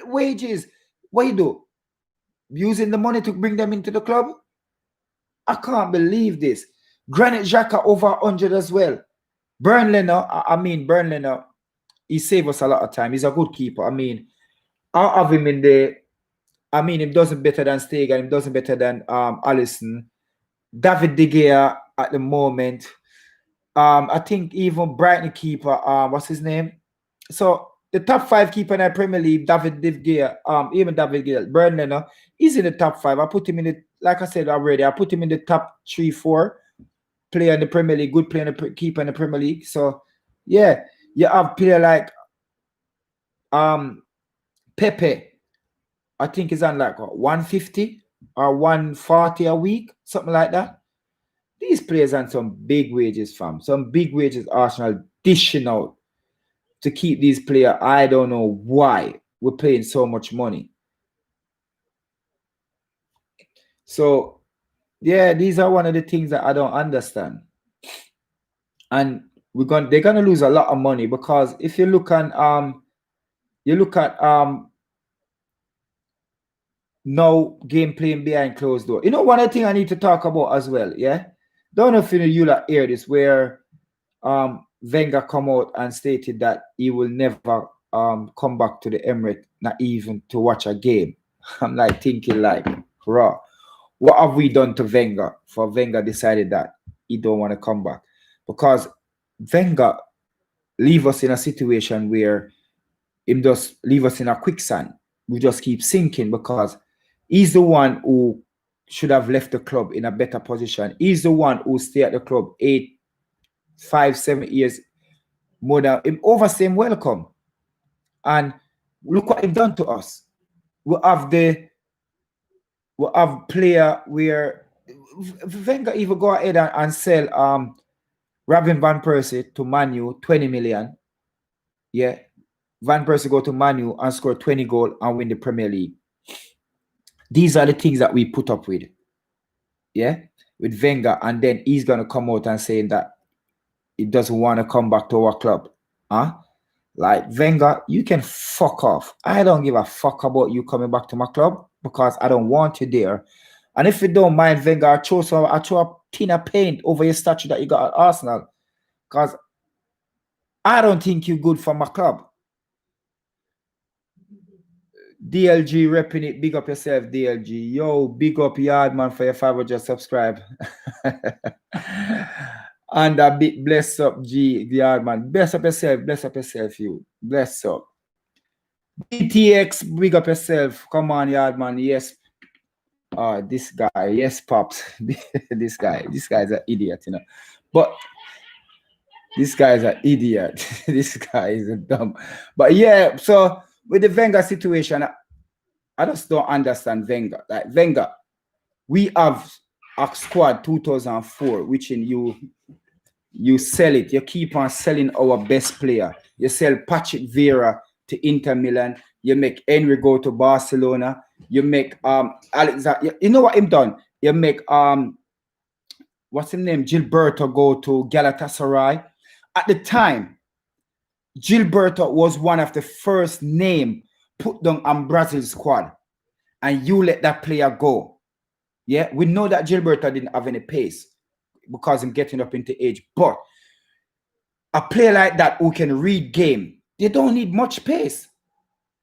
wages. What you do? Using the money to bring them into the club? I can't believe this. Granit Xhaka over 100 as well. Burnley now, he saved us a lot of time. He's a good keeper. I'll have him in the. He doesn't better than Stegen. He doesn't better than Alisson. David De Gea at the moment. I think even Brighton keeper, what's his name? So the top 5 keeper in the Premier League, David De Gea, even David De Gea, Burnley, no, he's in the top 5. I put him in the, like I said already, I put him in the top 3, 4 player in the Premier League, good player, keeper in the Premier League. So yeah, you have player like Pepe. I think he's on like 150 or 140 a week, something like that. These players on some big wages, fam. Some big wages Arsenal dishing out to keep these players. I don't know why we're paying so much money. So, yeah, these are one of the things that I don't understand. And they're gonna lose a lot of money, because if you look at no game playing behind closed door. You know, one other thing I need to talk about as well, yeah? Don't know if you like hear this, where Wenger come out and stated that he will never come back to the Emirates, not even to watch a game. I'm like thinking like, raw. What have we done to Wenger for Wenger decided that he don't want to come back? Because Wenger leave us in a situation where him just leave us in a quicksand. We just keep sinking, because he's the one who should have left the club in a better position. He's the one who stayed at the club 5, 7 years more than him, overstay him welcome. And look what he's done to us. We have player where Wenger even go ahead and sell Robin Van Persie to Man U, 20 million. Yeah. Van Persie go to Man U and score 20 goals and win the Premier League. These are the things that we put up with. Yeah, with Wenger, and then he's gonna come out and saying that he doesn't want to come back to our club. Huh? Like, Wenger, you can fuck off. I don't give a fuck about you coming back to my club, because I don't want you there. And if you don't mind, Wenger, I throw a tin of paint over your statue that you got at Arsenal, because I don't think you're good for my club. DLG repping it. Big up yourself, DLG. Yo, big up Yardman for your 500 subscribe. And a bit bless up, G, Yardman. Bless up yourself, you. Bless up. BTX, big up yourself. Come on, Yardman. Yes. This guy. Yes, Pops. This guy's an idiot, you know. But this guy's an idiot. This guy is a dumb. But yeah, so with the Wenger situation, I just don't understand Wenger. Like, Wenger, we have a squad 2004, which in you sell it. You keep on selling our best player. You sell Patrick Vieira to Inter Milan. You make Henry go to Barcelona. You make Alexander. You know what him done? You make what's his name? Gilberto go to Galatasaray. At the time, Gilberto was one of the first name put down on Brazil's squad. and you let that player go. Yeah, we know that Gilberto didn't have any pace because I'm getting up into age, but a player like that who can read game, they don't need much pace.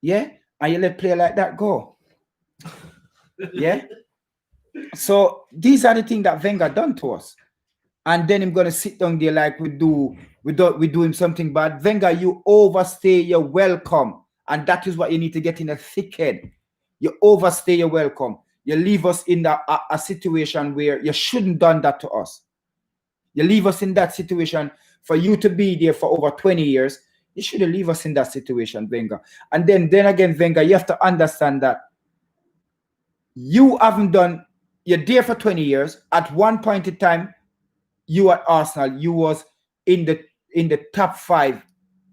Yeah, and you let a player like that go. Yeah. So these are the things that Wenger done to us. And then I'm gonna sit down there like we do him something bad. Wenger, you overstay your welcome. And that is what you need to get in a thick head. You overstay your welcome. You leave us in a situation where you shouldn't done that to us. You leave us in that situation for you to be there for over 20 years. You shouldn't leave us in that situation, Wenger. And then again, Wenger, you have to understand that you haven't done, you're there for 20 years. At one point in time, you at Arsenal, you was in the top 5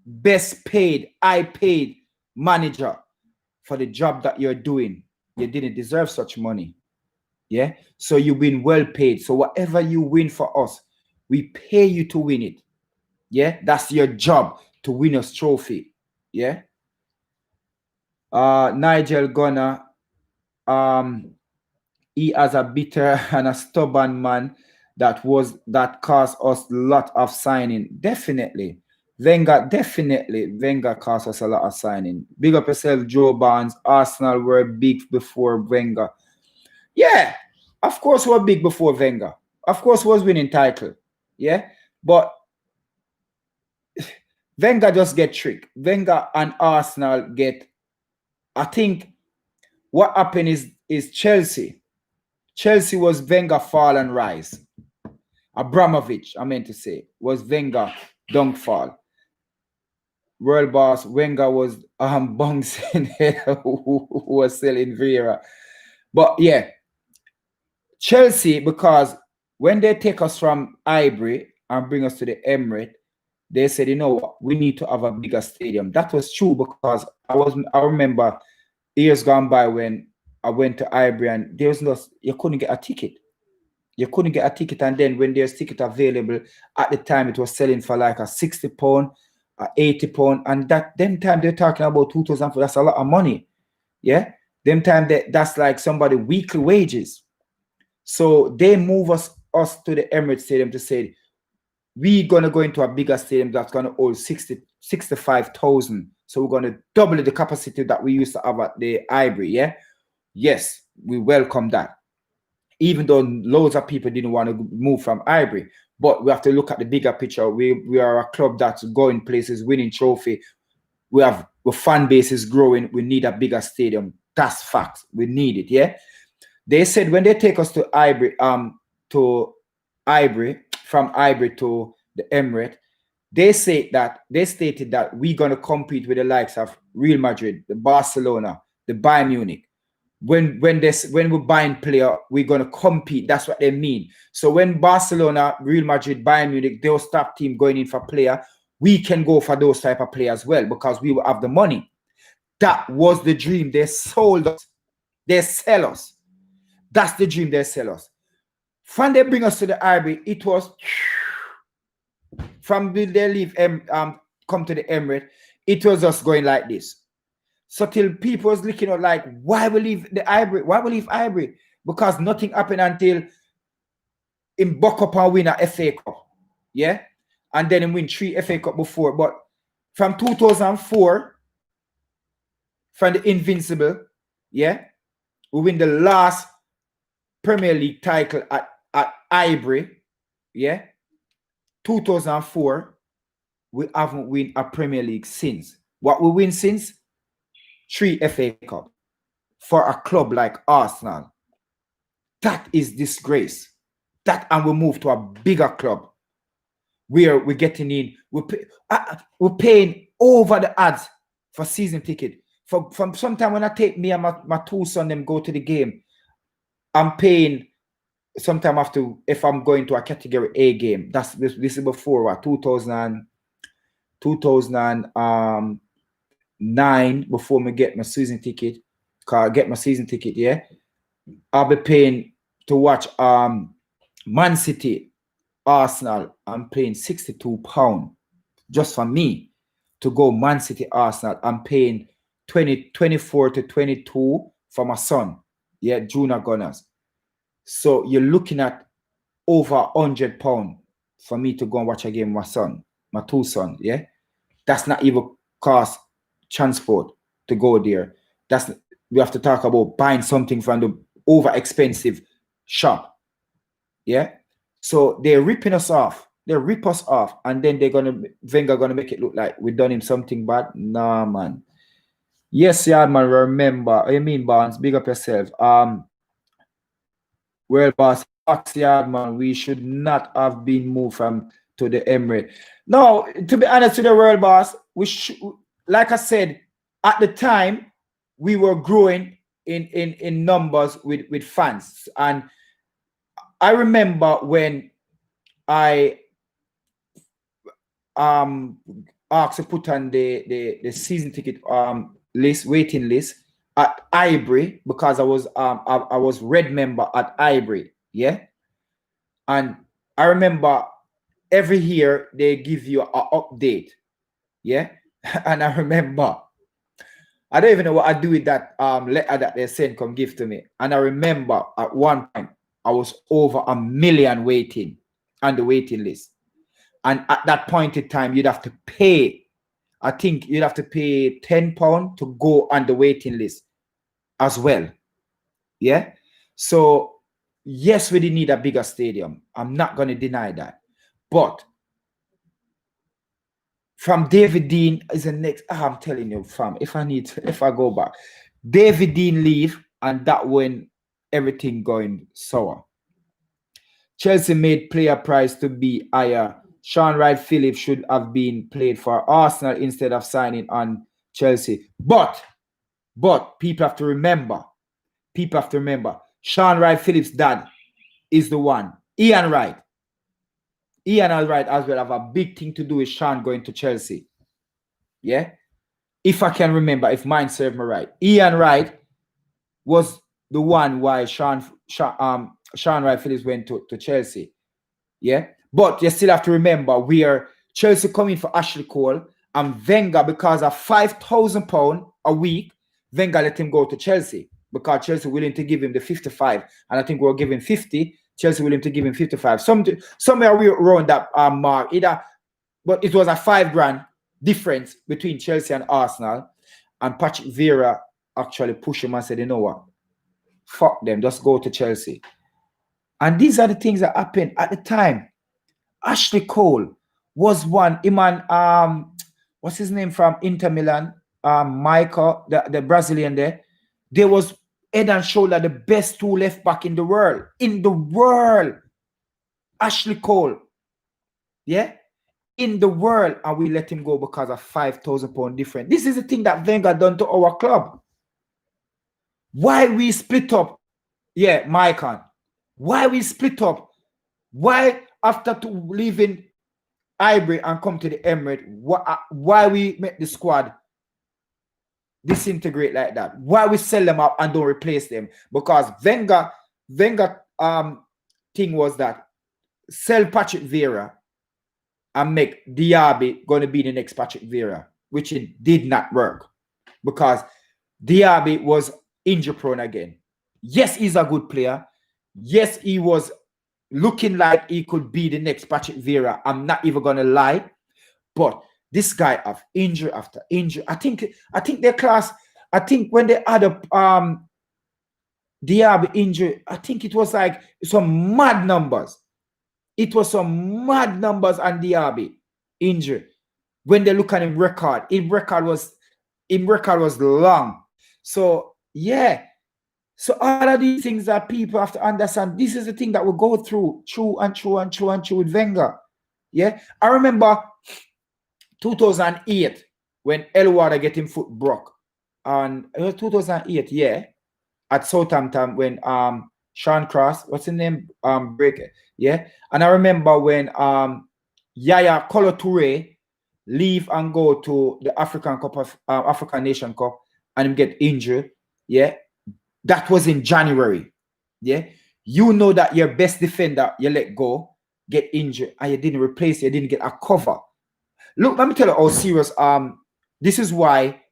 best paid, high paid manager for the job that you're doing. You didn't deserve such money. Yeah. So you've been well paid. So whatever you win for us, we pay you to win it. Yeah. That's your job, to win us trophy. Yeah. Nigel Gunner, he has a bitter and a stubborn man that cost us a lot of signing. Definitely. Wenger cost us a lot of signing. Big up yourself, Joe Barnes. Arsenal were big before Wenger. Yeah, of course we're big before Wenger. Of course was winning title. Yeah, but Wenger just get tricked. Wenger and Arsenal get, I think what happened is Chelsea. Chelsea was Wenger fall and rise. Abramovich, I meant to say, was Wenger downfall. World boss Wenger was bouncing who was selling Vieira. But yeah, Chelsea, because when they take us from Highbury and bring us to the Emirates, they said, you know what, we need to have a bigger stadium. That was true, because I remember years gone by when I went to Highbury and you couldn't get a ticket. You couldn't get a ticket, and then when there's ticket available at the time, it was selling for like a £60, £80, and them time they're talking about 2004. That's a lot of money. Yeah, them time that's like somebody weekly wages. So they move us to the Emirates Stadium to say we're gonna go into a bigger stadium that's gonna hold 65,000. So we're gonna double the capacity that we used to have at the Highbury. Yeah, yes, we welcome that. Even though loads of people didn't want to move from Highbury, but we have to look at the bigger picture. We are a club that's going places, winning trophy. Our fan base is growing. We need a bigger stadium. That's facts. We need it. Yeah. They said when they take us to Highbury, from Highbury to the Emirates, they stated that we're gonna compete with the likes of Real Madrid, the Barcelona, the Bayern Munich. When we're buying player, we're gonna compete. That's what they mean. So when Barcelona, Real Madrid, Bayern Munich, those top team going in for player, we can go for those type of players as well, because we will have the money. That was the dream. They sold us. They sell us. That's the dream. They sell us. From they bring us to the Highbury, it was from they leave come to the Emirates, it was just going like this. So till people was looking at like, why we leave the Highbury? Why we leave Highbury? Because nothing happened until in buck up and win a FA Cup. Yeah. And then he win 3 FA Cup before. But from 2004, from the Invincible, yeah, we win the last Premier League title at Highbury. Yeah. 2004, we haven't win a Premier League since. What we win since? 3 FA Cup for a club like Arsenal. That is disgrace. That, and we move to a bigger club where we're getting in. We're paying over the odds for season ticket. From sometime when I take me and my 2 sons them go to the game, I'm paying sometime after, if I'm going to a category A game. This is before what, 2009, before me get my season ticket. Yeah, I'll be paying to watch Man City, Arsenal. I'm paying £62 just for me to go Man City, Arsenal. I'm paying 24 to 22 for my son, yeah, junior gunners. So you're looking at over £100 for me to go and watch a game with my son, my two sons, yeah. That's not even cost transport to go there. We have to talk about buying something from the over expensive shop, yeah. So they're ripping us off. They rip us off, and then Wenger gonna make it look like we done him something bad. Nah, man. Yes, yeah, man. Remember, I mean, Barnes, big up yourself. Well, boss, Fox Yard, man, we should not have been moved from to the Emirate. No, to be honest, to the world boss, like I said, at the time, we were growing in numbers with fans, and I remember when I asked to put on the season ticket waiting list at Ivory, because I was red member at Ivory, yeah. And I remember every year they give you an update, yeah. And I remember, I don't even know what I do with that letter that they sent come give to me. And I remember at one point I was over 1 million waiting on the waiting list. And at that point in time, you'd have to pay, I think you'd have to pay £10 to go on the waiting list as well. Yeah. So yes, we did need a bigger stadium. I'm not going to deny that. But from David Dean is the next, I'm telling you, fam, if I go back, David Dean leave, and that when everything going sour. Chelsea made player price to be higher. Sean Wright-Phillips should have been played for Arsenal instead of signing on Chelsea. But people have to remember, Sean Wright-Phillips' dad is the one. Ian Wright as well have a big thing to do with Sean going to Chelsea. Yeah? If I can remember, if mine served me right. Ian Wright was the one why Sean Wright-Phillips went to Chelsea. Yeah? But you still have to remember, we are Chelsea coming for Ashley Cole, and Wenger, because of £5,000 a week, Wenger let him go to Chelsea, because Chelsea willing to give him the 55, and I think we're giving 50. Chelsea willing to give him 55. Somewhere around that mark, but it was a £5,000 difference between Chelsea and Arsenal, and Patrick Vieira actually pushed him and said, you know what? Fuck them, just go to Chelsea. And these are the things that happened at the time. Ashley Cole was one. What's his name from Inter Milan? Michael, the Brazilian there. There was head and shoulder the best two left back in the world. In the world. Ashley Cole. Yeah? In the world. And we let him go because of £5,000 difference. This is the thing that Wenger done to our club. Why we split up? Yeah, Michael. Why we split up? Why after leaving Ivory and come to the Emirate, why we make the squad disintegrate like that? Why we sell them up and don't replace them? Because Wenger thing was that sell Patrick Vieira and make Diaby going to be the next Patrick Vieira, which it did not work, because Diaby was injury prone again. Yes, he's a good player. Yes, he was looking like he could be the next Patrick Vieira. I'm not even gonna lie, but this guy have injury after injury. I think their class. I think when they had a Diaby injury, I think it was like some mad numbers. It was some mad numbers on Diaby injury. When they look at him record, his record was long. So yeah. So all of these things that people have to understand, this is the thing that we go through with Wenger. Yeah. I remember 2008 when Elwater get him foot broke. And it was 2008, yeah. At Southampton when Sean Cross, what's his name? Break it. Yeah. And I remember when Yaya Kolo Toure leave and go to the African Cup of African Nation Cup and him get injured. Yeah. That was in January. Yeah. You know that your best defender, you let go, get injured, and you didn't replace, you didn't get a cover. Look, let me tell you how serious. This is why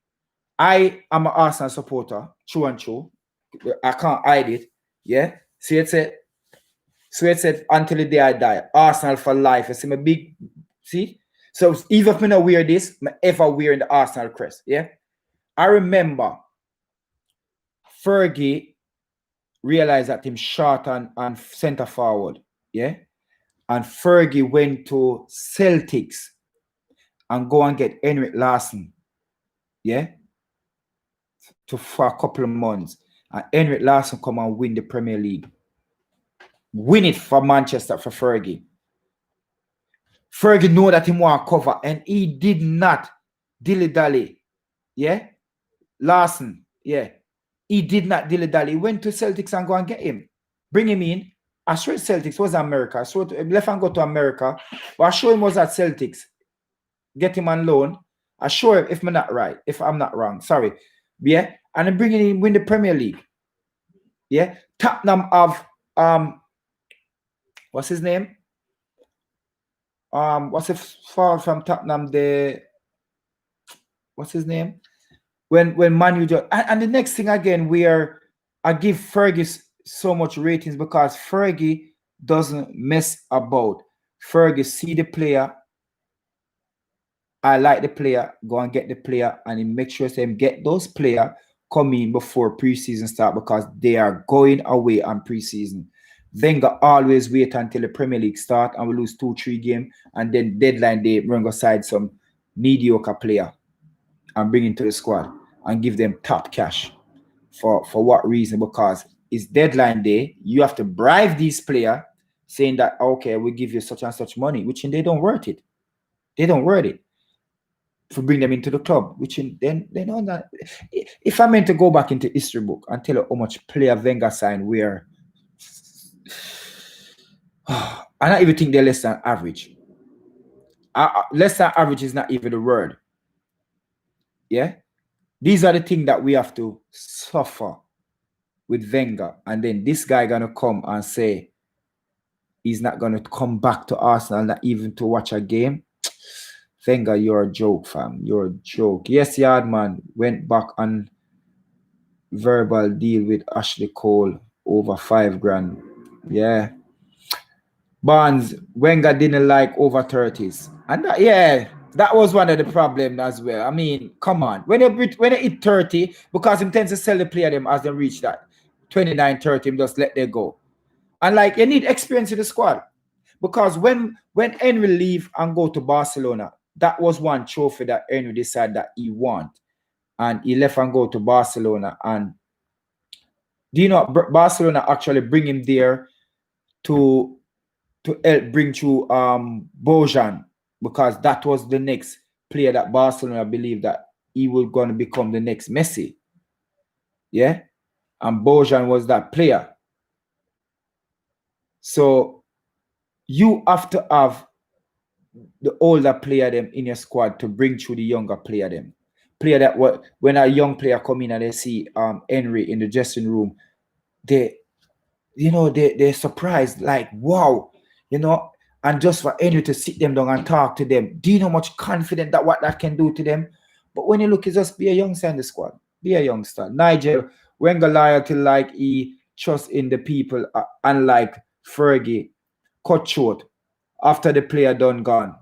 I am an Arsenal supporter, true and true. I can't hide it. Yeah. See it said. So it said until the day I die. Arsenal for life. You see my big. See. So even if I not wear this, I ever wearing the Arsenal crest. Yeah. I remember Fergie realized that him short and center forward. Yeah. And Fergie went to Celtics and go and get Henrik Larsson. Yeah. For a couple of months. And Henrik Larsson come and win the Premier League. Win it for Manchester for Fergie. Fergie know that he want cover and he did not dilly-dally. Yeah? Larson, yeah. He did not dilly-dally. He went to Celtics and go and get him. Bring him in. I swear Celtics was America. I swear left and go to America. But I sure him was at Celtics. Get him on loan. I sure him if I'm not right. If I'm not wrong. Sorry. Yeah? And then bringing him win the Premier League. Yeah? Tottenham of what's his name? What's it far from Tottenham? What's his name? When Manu just and the next thing again, where I give Fergie so much ratings because Fergie doesn't mess about. Fergie see the player. I like the player. Go and get the player, and he make sure them get those players come in before preseason start because they are going away on preseason. Wenger always wait until the Premier League start and we lose 2-3 games, and then deadline day bring aside some mediocre player and bring into the squad and give them top cash. For what reason? Because it's deadline day. You have to bribe these players saying that, okay, we give you such and such money, which they don't worth it. They don't worth it. To bring them into the club, which then they know that if I meant to go back into history book and tell you how much player Wenger signed, where I don't even think they're less than average. Less than average is not even the word. Yeah, these are the things that we have to suffer with Wenger, and then this guy gonna come and say he's not gonna come back to Arsenal, not even to watch a game. Wenger, you're a joke, fam. You're a joke. Yes, Yardman went back on verbal deal with Ashley Cole over $5,000. Yeah. Barnes, Wenger didn't like over 30s. And that was one of the problems as well. I mean, come on. When you hit 30, because he tends to sell the player them as they reach that 29, 30, just let them go. And like you need experience in the squad. Because when Henry leave and go to Barcelona, that was one trophy that Henry decided that he want. And he left and go to Barcelona. And do you know Barcelona actually bring him there to help bring through Bojan, because that was the next player that Barcelona believed that he was going to become the next Messi. Yeah? And Bojan was that player. So you have to have the older player them in your squad to bring through the younger player them. Player that when a young player come in and they see Henry in the dressing room, they're surprised, like, wow, and just for Henry to sit them down and talk to them, do you know how much confident that what that can do to them? But when you look, it's just be a youngster in the squad. Be a youngster. Nigel, Wenger loyalty, like he trust in the people, unlike Fergie, cut short after the player done gone.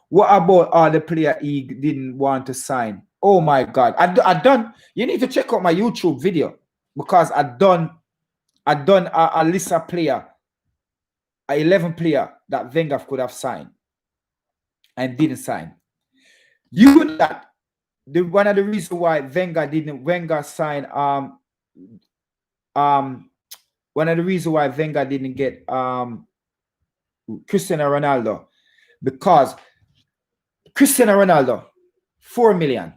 What about all the player he didn't want to sign? Oh my God. I done, you need to check out my YouTube video, because I done a list of player, 11 player that Wenger could have signed and didn't sign. You know that one of the reasons why Wenger signed one of the reasons why Wenger didn't get Cristiano Ronaldo, because Cristiano Ronaldo, 4 million,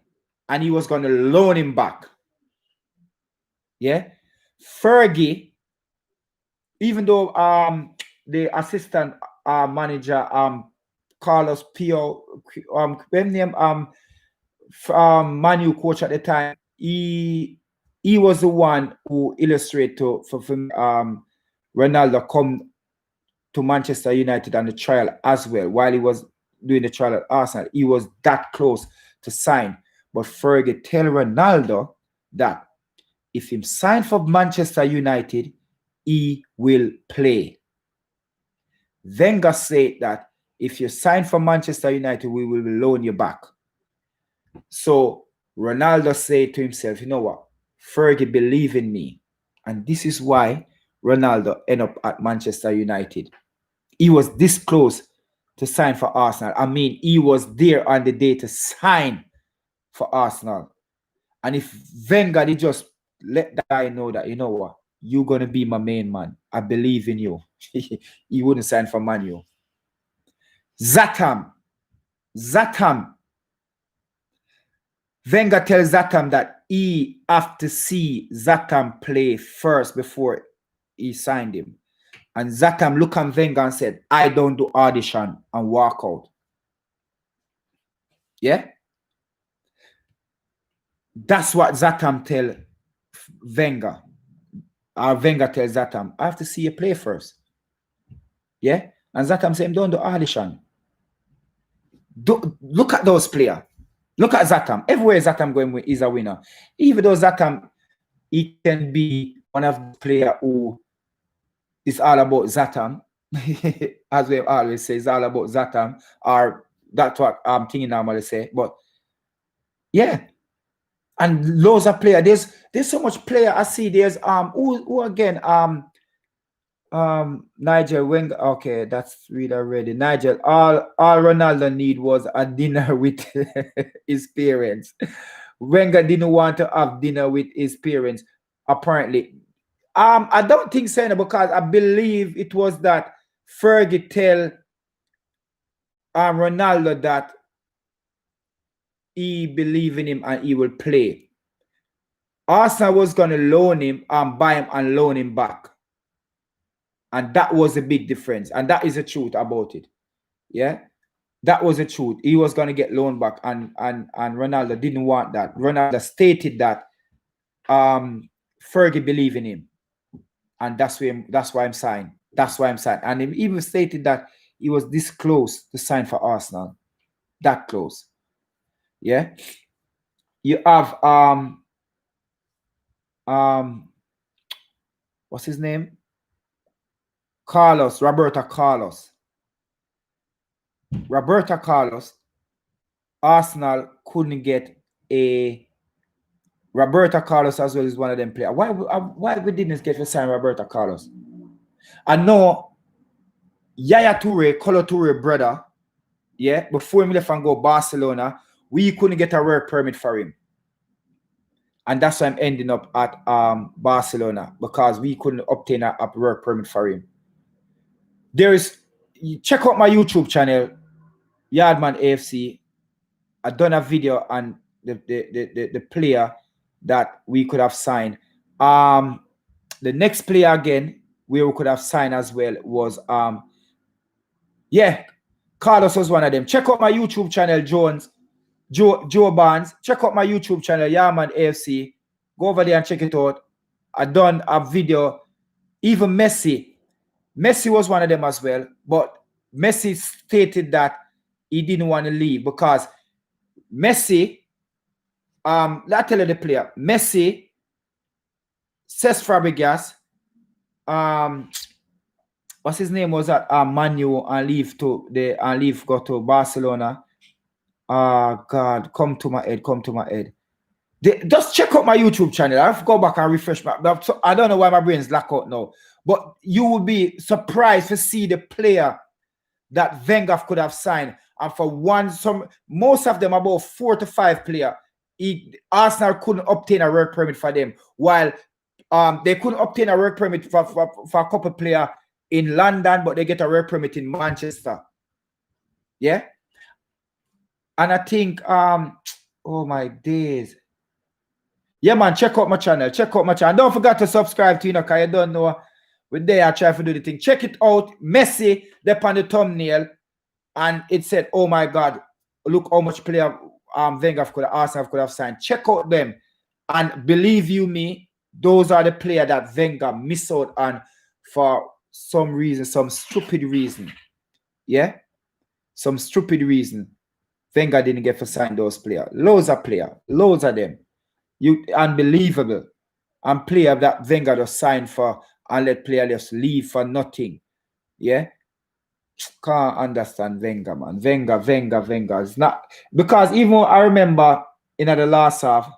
and he was going to loan him back. Yeah. Fergie, even though the assistant manager Carlos Pio Manu coach at the time, he was the one who illustrated for Ronaldo come to Manchester United on the trial as well. While he was doing the trial at Arsenal, he was that close to sign. But Fergie tell Ronaldo that if him sign for Manchester United, he will play. Wenger said that if you sign for Manchester United, we will loan you back. So Ronaldo said to himself, you know what? Fergie believe in me. And this is why Ronaldo ended up at Manchester United. He was this close to sign for Arsenal. I mean, he was there on the day to sign for Arsenal. And if Wenger did just let that guy know that, you know what, you're going to be my main man. I believe in you. He wouldn't sign for Man U. Zatam. Wenger tells Zatam that he have to see Zatam play first before he signed him. And Zatam looked at Wenger and said, I don't do audition and walk out. Yeah? That's what Zatam tell Wenger. Or Wenger tells Zatam, I have to see you play first. Yeah? And Zatam said, don't do audition. Look at those players. Look at Zatam. Everywhere Zatam going is a winner. Even though Zatam, he can be one of the players who is all about Zatam. As we always say, it's all about Zatam. Or that's what I'm thinking normally say. But yeah. And loads of players. There's so much player I see. There's who again? Nigel Wenger. Okay, that's read already. Nigel. All Ronaldo need was a dinner with his parents. Wenger didn't want to have dinner with his parents. Apparently, I don't think so, because I believe it was that Fergie tell Ronaldo that he believe in him and he will play. Arsenal was going to loan him and buy him and loan him back. And that was a big difference. And that is the truth about it. Yeah? That was the truth. He was going to get loaned back. And Ronaldo didn't want that. Ronaldo stated that Fergie believed in him. And that's why I'm signed. That's why I'm signed. And he even stated that he was this close to sign for Arsenal. That close. Yeah? You have what's his name? Roberto Carlos. Arsenal couldn't get a Roberto Carlos as well as one of them players. Why we didn't get to sign Roberto Carlos? I know Yaya Toure, Kolo Toure brother, yeah, before he left and go Barcelona, we couldn't get a work permit for him. And that's why I'm ending up at Barcelona, because we couldn't obtain a work permit for him. Check out my YouTube channel, Yardman AFC. I've done a video on the player that we could have signed. The next player again, where we could have signed as well was Carlos was one of them. Check out my YouTube channel, Joe Barnes. Check out my YouTube channel, Yardman AFC. Go over there and check it out. I've done a video. Even Messi was one of them as well, but Messi stated that he didn't want to leave because Messi, I'll tell you the player, Messi, Cesc Fabregas, what's his name was at Man U and leave go to Barcelona. God, come to my head. Just check out my YouTube channel. I have to go back and refresh I don't know why my brain's locked out now. But you will be surprised to see the player that Wenger could have signed. And for most of them, about 4 to 5 players, Arsenal couldn't obtain a work permit for them. While they couldn't obtain a work permit for a couple players in London, but they get a work permit in Manchester. Yeah? And I think, oh my days. Yeah, man, check out my channel. And don't forget to subscribe to because you don't know. We're there, I try to do the thing. Check it out. Messi, there on the thumbnail. And it said, oh my God, look how much player Wenger Arsenal could have signed. Check out them. And believe you me, those are the players that Wenger missed out on for some reason, some stupid reason. Yeah? Some stupid reason. Wenger didn't get to sign those players. Loads of them. Unbelievable. and player that Wenger just signed for and let player just leave for nothing. Yeah. Can't understand Wenger, man. Wenger. It's not because even I remember in the last half.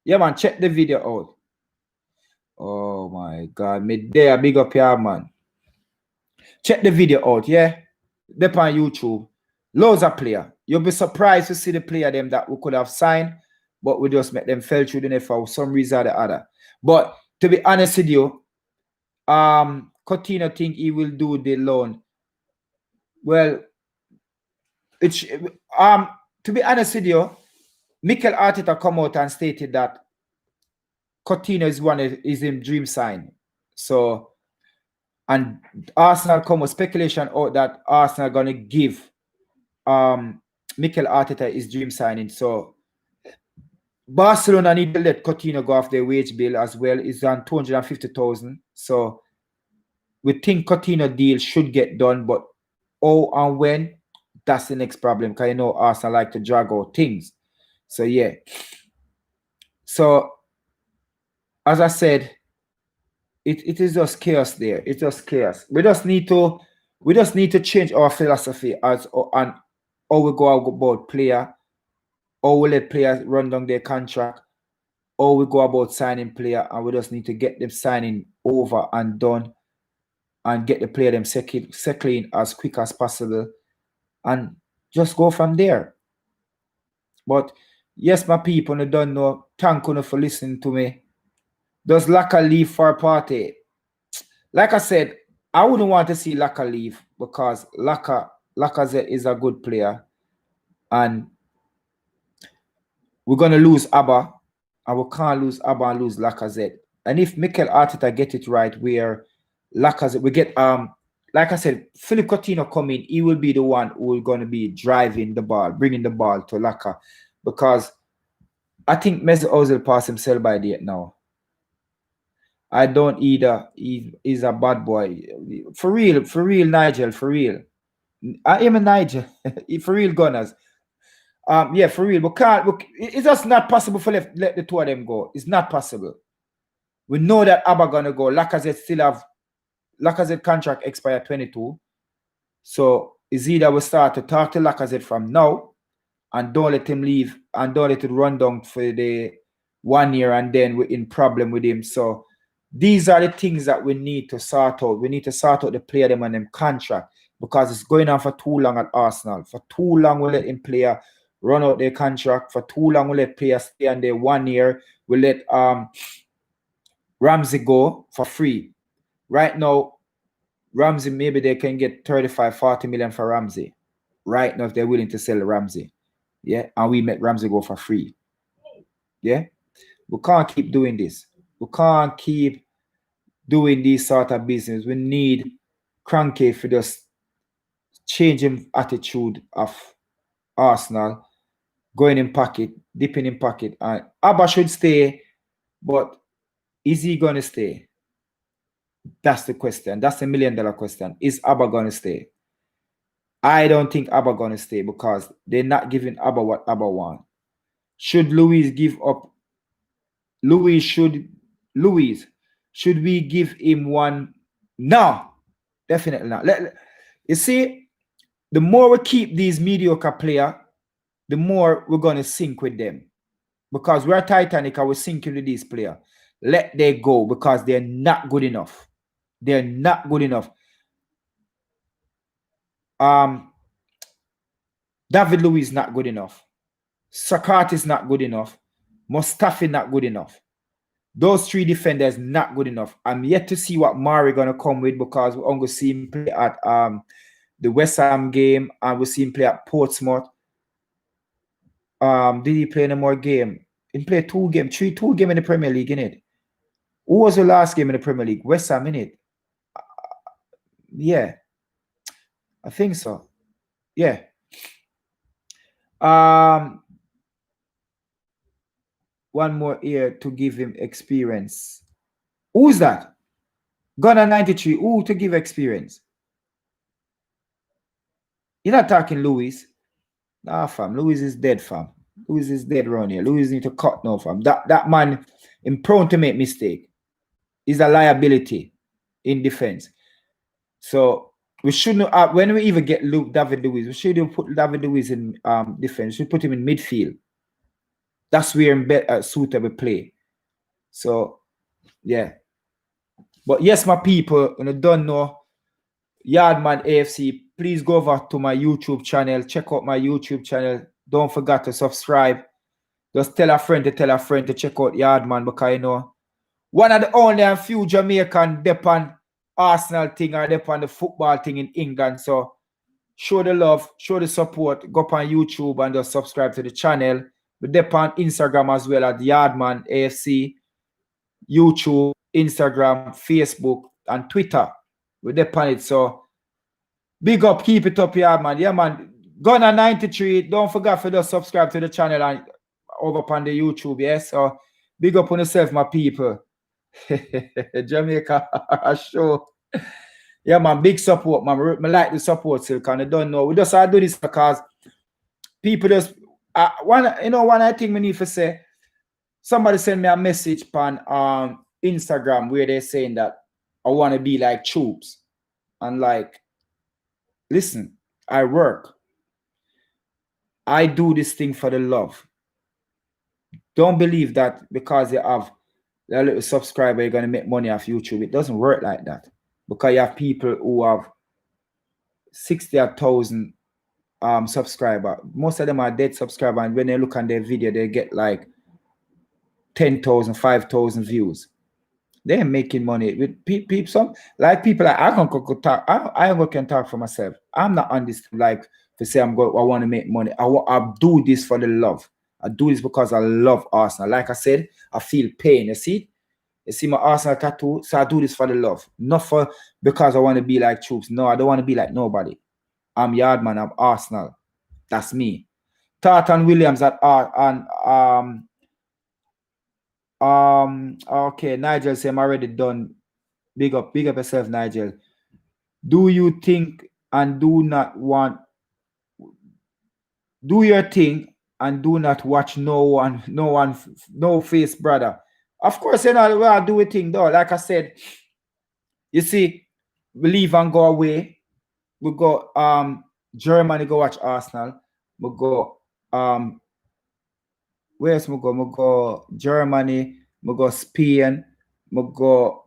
Yeah, man, check the video out. Oh my god, me there, big up here, man. Check the video out, yeah? They're on YouTube. Loads of player. You'll be surprised to see the player them that we could have signed, but we just make them fell through the net for some reason or the other. But to be honest with you, Coutinho think he will do the loan. Well, it's to be honest with you, Mikel Arteta come out and stated that Coutinho is in dream sign. So, and Arsenal come with speculation out that Arsenal are gonna give Mikel Arteta his dream signing. So Barcelona need to let Coutinho go off their wage bill as well. It's on 250,000. So we think Coutinho deal should get done, but and when, that's the next problem. Because you know Arsenal like to drag out things. So yeah. So as I said, it is just chaos there. It's just chaos. We just need to change our philosophy as and how we go about player, how we let players run down their contract, how we go about signing player, and we just need to get them signing over and done and get the player them settling as quick as possible and just go from there. But yes, my people, you don't know. Thank you for listening to me. Does Laka leave for a party? Like I said, I wouldn't want to see Laka leave because Lacazette is a good player, and we're gonna lose Abba, and we can't lose Abba and lose Lacazette. And if Mikel Arteta get it right, where Lacazette, we get like I said, Philip Coutinho come in, he will be the one who is going to be driving the ball, bringing the ball to Laka, because I think Mesut Ozil passed himself by date now. I don't either. He's a bad boy. For real, Nigel, for real. I am a Nigel. For real, Gunners. Yeah, for real. It's just not possible for let the two of them go. It's not possible. We know that Abba gonna go. Lacazette contract expire 22. So it's either we start to talk to Lacazette from now and don't let him leave and don't let it run down for the 1 year and then we're in problem with him. So these are the things that we need to sort out. We need to sort out the player them and them contract because it's going on for too long at Arsenal. For too long we let him player run out their contract. For too long we let players stay on their 1 year. We let Ramsey go for free. Right now, Ramsey, maybe they can get 35, 40 million for Ramsey. Right now, if they're willing to sell Ramsey. Yeah. And we make Ramsey go for free. Yeah. We can't keep doing this. We can't keep doing this sort of business. We need Cranky for just changing attitude of Arsenal, going in pocket, dipping in pocket. And Abba should stay, but is he going to stay? That's the question. That's the $1 million question. Is Abba going to stay? I don't think Abba going to stay because they're not giving Abba what Abba want. Should Luis give up? Should we give him one? No, definitely not. You see, the more we keep these mediocre players, the more we're going to sink with them. Because we're Titanic and we're sinking with these players. Let they go because they're not good enough. They're not good enough. David Luiz is not good enough. Sakati is not good enough. Mustafi not good enough. Those three defenders not good enough. I'm yet to see what Mari gonna come with because we're going to see him play at the West Ham game and we'll see him play at Portsmouth. Did he play any more game? He played two games in the Premier League, innit? Who was the last game in the Premier League? West Ham, innit? Yeah. I think so. Yeah. One more year to give him experience. Who's that? Gunner 93. Who to give experience? You're not talking Luis. Nah, fam. Luis is dead, fam. Lewis is dead around here. Lewis need to cut now from that man. Is prone to make mistake. He's a liability in defense. So we shouldn't. When we even get David Lewis, we shouldn't put David Lewis in defense. We should put him in midfield. That's where better suitable play. So yeah. But yes, my people, when you don't know Yardman AFC, please go over to my YouTube channel. Check out my YouTube channel. Don't forget to subscribe. Just tell a friend to check out Yardman, because you know one of the only and few Jamaican depend Arsenal thing or depend the football thing in England. So show the love, show the support. Go up on YouTube and just subscribe to the channel. We depend Instagram as well at Yardman AFC, YouTube, Instagram, Facebook, and Twitter. We depend it. So big up, keep it up, Yardman. Yeah, man. Gunner 93. Don't forget to just subscribe to the channel and over upon the YouTube. Yes, so big up on yourself, my people. Jamaica show. Yeah, man, big support, man. I like the support, Silk, and I don't know. We just do this because people just one I think we need to say. Somebody sent me a message on Instagram where they're saying that I want to be like Troops. And like, listen, I work. I do this thing for the love. Don't believe that because you have a little subscriber, you're going to make money off YouTube. It doesn't work like that. Because you have people who have 60,000 subscribers. Most of them are dead subscribers. And when they look on their video, they get like 10,000, 5,000 views. They're making money with people. Some like people like I can talk. I can talk for myself. I'm not on this like to say I want to make money. I do this for the love. I do this because I love Arsenal. Like I said, I feel pain. You see my Arsenal tattoo. So I do this for the love, not for because I want to be like Troops. No, I don't want to be like nobody. I'm Yardman. I'm Arsenal. That's me. Tartan Williams at okay, Nigel say I'm already done. Big up yourself, Nigel. Do you think and do not want do your thing and do not watch no face, brother? Of course, you know I do a thing though. Like I said, you see, we leave and go away. We go Germany go watch Arsenal. We go where else we go? We go Germany, we go Spain, we go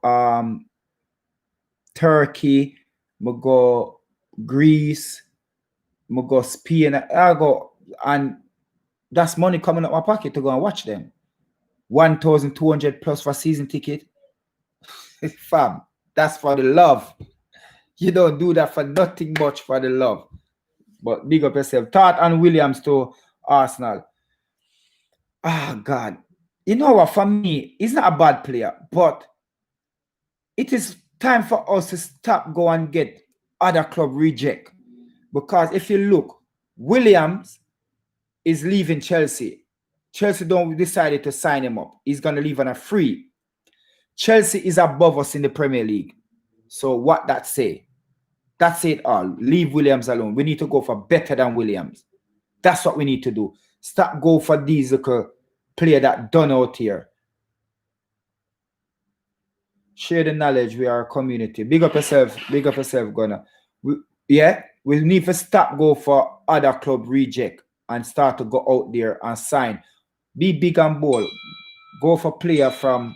Turkey, we go Greece, we go Spain. I go, and that's money coming out my pocket to go and watch them. 1,200 plus for season ticket. Fam, that's for the love. You don't do that for nothing much for the love. But big up yourself. Todd and Williams to Arsenal. Ah, God. You know what? For me, he's not a bad player, but it is time for us to stop go and get other club reject. Because if you look, Williams is leaving Chelsea. Chelsea don't decided to sign him up. He's going to leave on a free. Chelsea is above us in the Premier League. So what that say? That's it all. Leave Williams alone. We need to go for better than Williams. That's what we need to do. Stop go for these little player that done out here. Share the knowledge. We are a community. Big up yourself, Gunner. We need to stop go for other club reject and start to go out there and sign. Be big and bold. Go for player from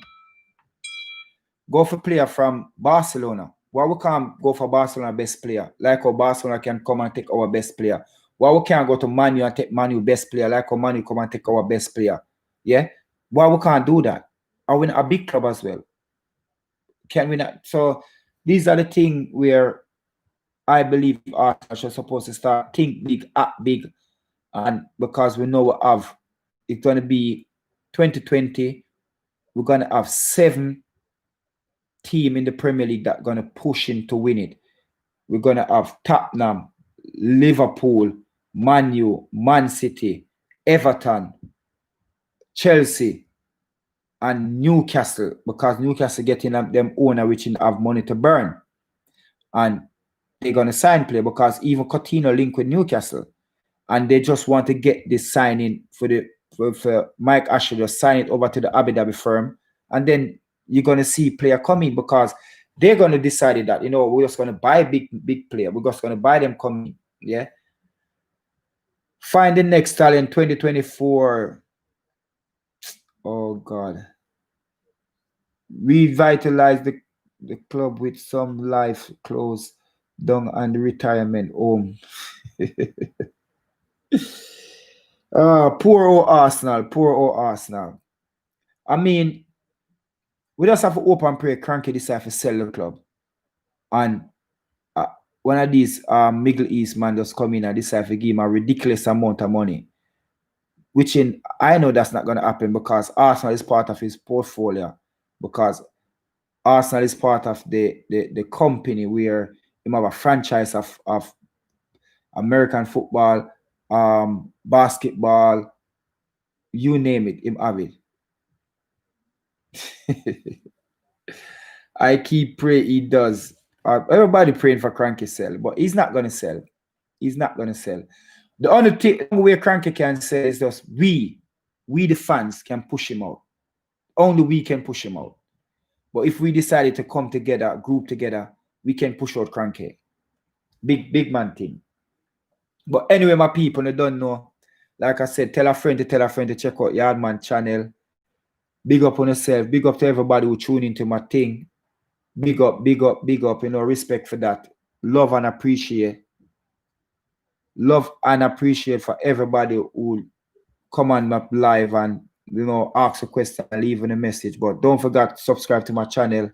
Barcelona. Why we can't go for Barcelona best player? Like how Barcelona can come and take our best player. Why we can't go to Man U and take Man U best player? Like how Man U come and take our best player. Yeah? Why we can't do that? Are we a big club as well? Can we not? So these are the things where I believe Arsenal are supposed to start think big, act big. And because we know we have, it's going to be 2020, we're going to have 7 teams in the Premier League that are going to push in to win it. We're going to have Tottenham, Liverpool, Man U, Man City, Everton, Chelsea, and Newcastle, because Newcastle getting them owner which have money to burn. And they're going to sign play because even Coutinho link with Newcastle. And they just want to get this signing for the Mike Ashley just sign it over to the Abu Dhabi firm, and then you're gonna see player coming because they're gonna decide that we're just gonna buy big player. We're just gonna buy them coming. Yeah. Find the next talent 2024. Oh God. Revitalize the club with some life close down and retirement home. Poor old Arsenal. Poor old Arsenal. I mean, we just have to hope and pray Cranky decide to sell the club. And one of these Middle East man just come in and decide to give him a ridiculous amount of money. Which I know that's not going to happen because Arsenal is part of his portfolio. Because Arsenal is part of the company where you have a franchise of American football, basketball, you name it, him have it. I keep praying he does. Everybody praying for Cranky sell, but he's not going to sell. He's not going to sell. The only thing way Cranky can sell is just we the fans can push him out. Only we can push him out. But if we decided to come together, group together, we can push out Cranky. Big man thing. But anyway, my people, they don't know. Like I said, tell a friend to check out Yardman channel. Big up on yourself. Big up to everybody who tune into my thing. Big up. Respect for that. Love and appreciate. Love and appreciate for everybody who come on my live and ask a question and leave a message. But don't forget to subscribe to my channel.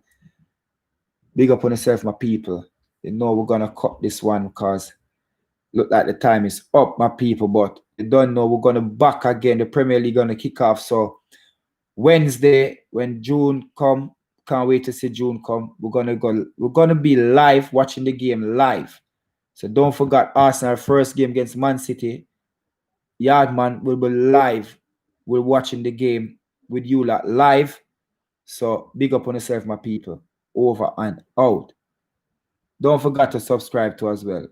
Big up on yourself, my people. We're gonna cut this one because look like the time is up, my people. But you don't know we're gonna back again. The Premier League gonna kick off. So Wednesday, when June come, can't wait to see June come. We're gonna be live watching the game live. So don't forget Arsenal first game against Man City. Yardman will be live. We're watching the game with you live. So big up on yourself, my people. Over and out. Don't forget to subscribe to as well.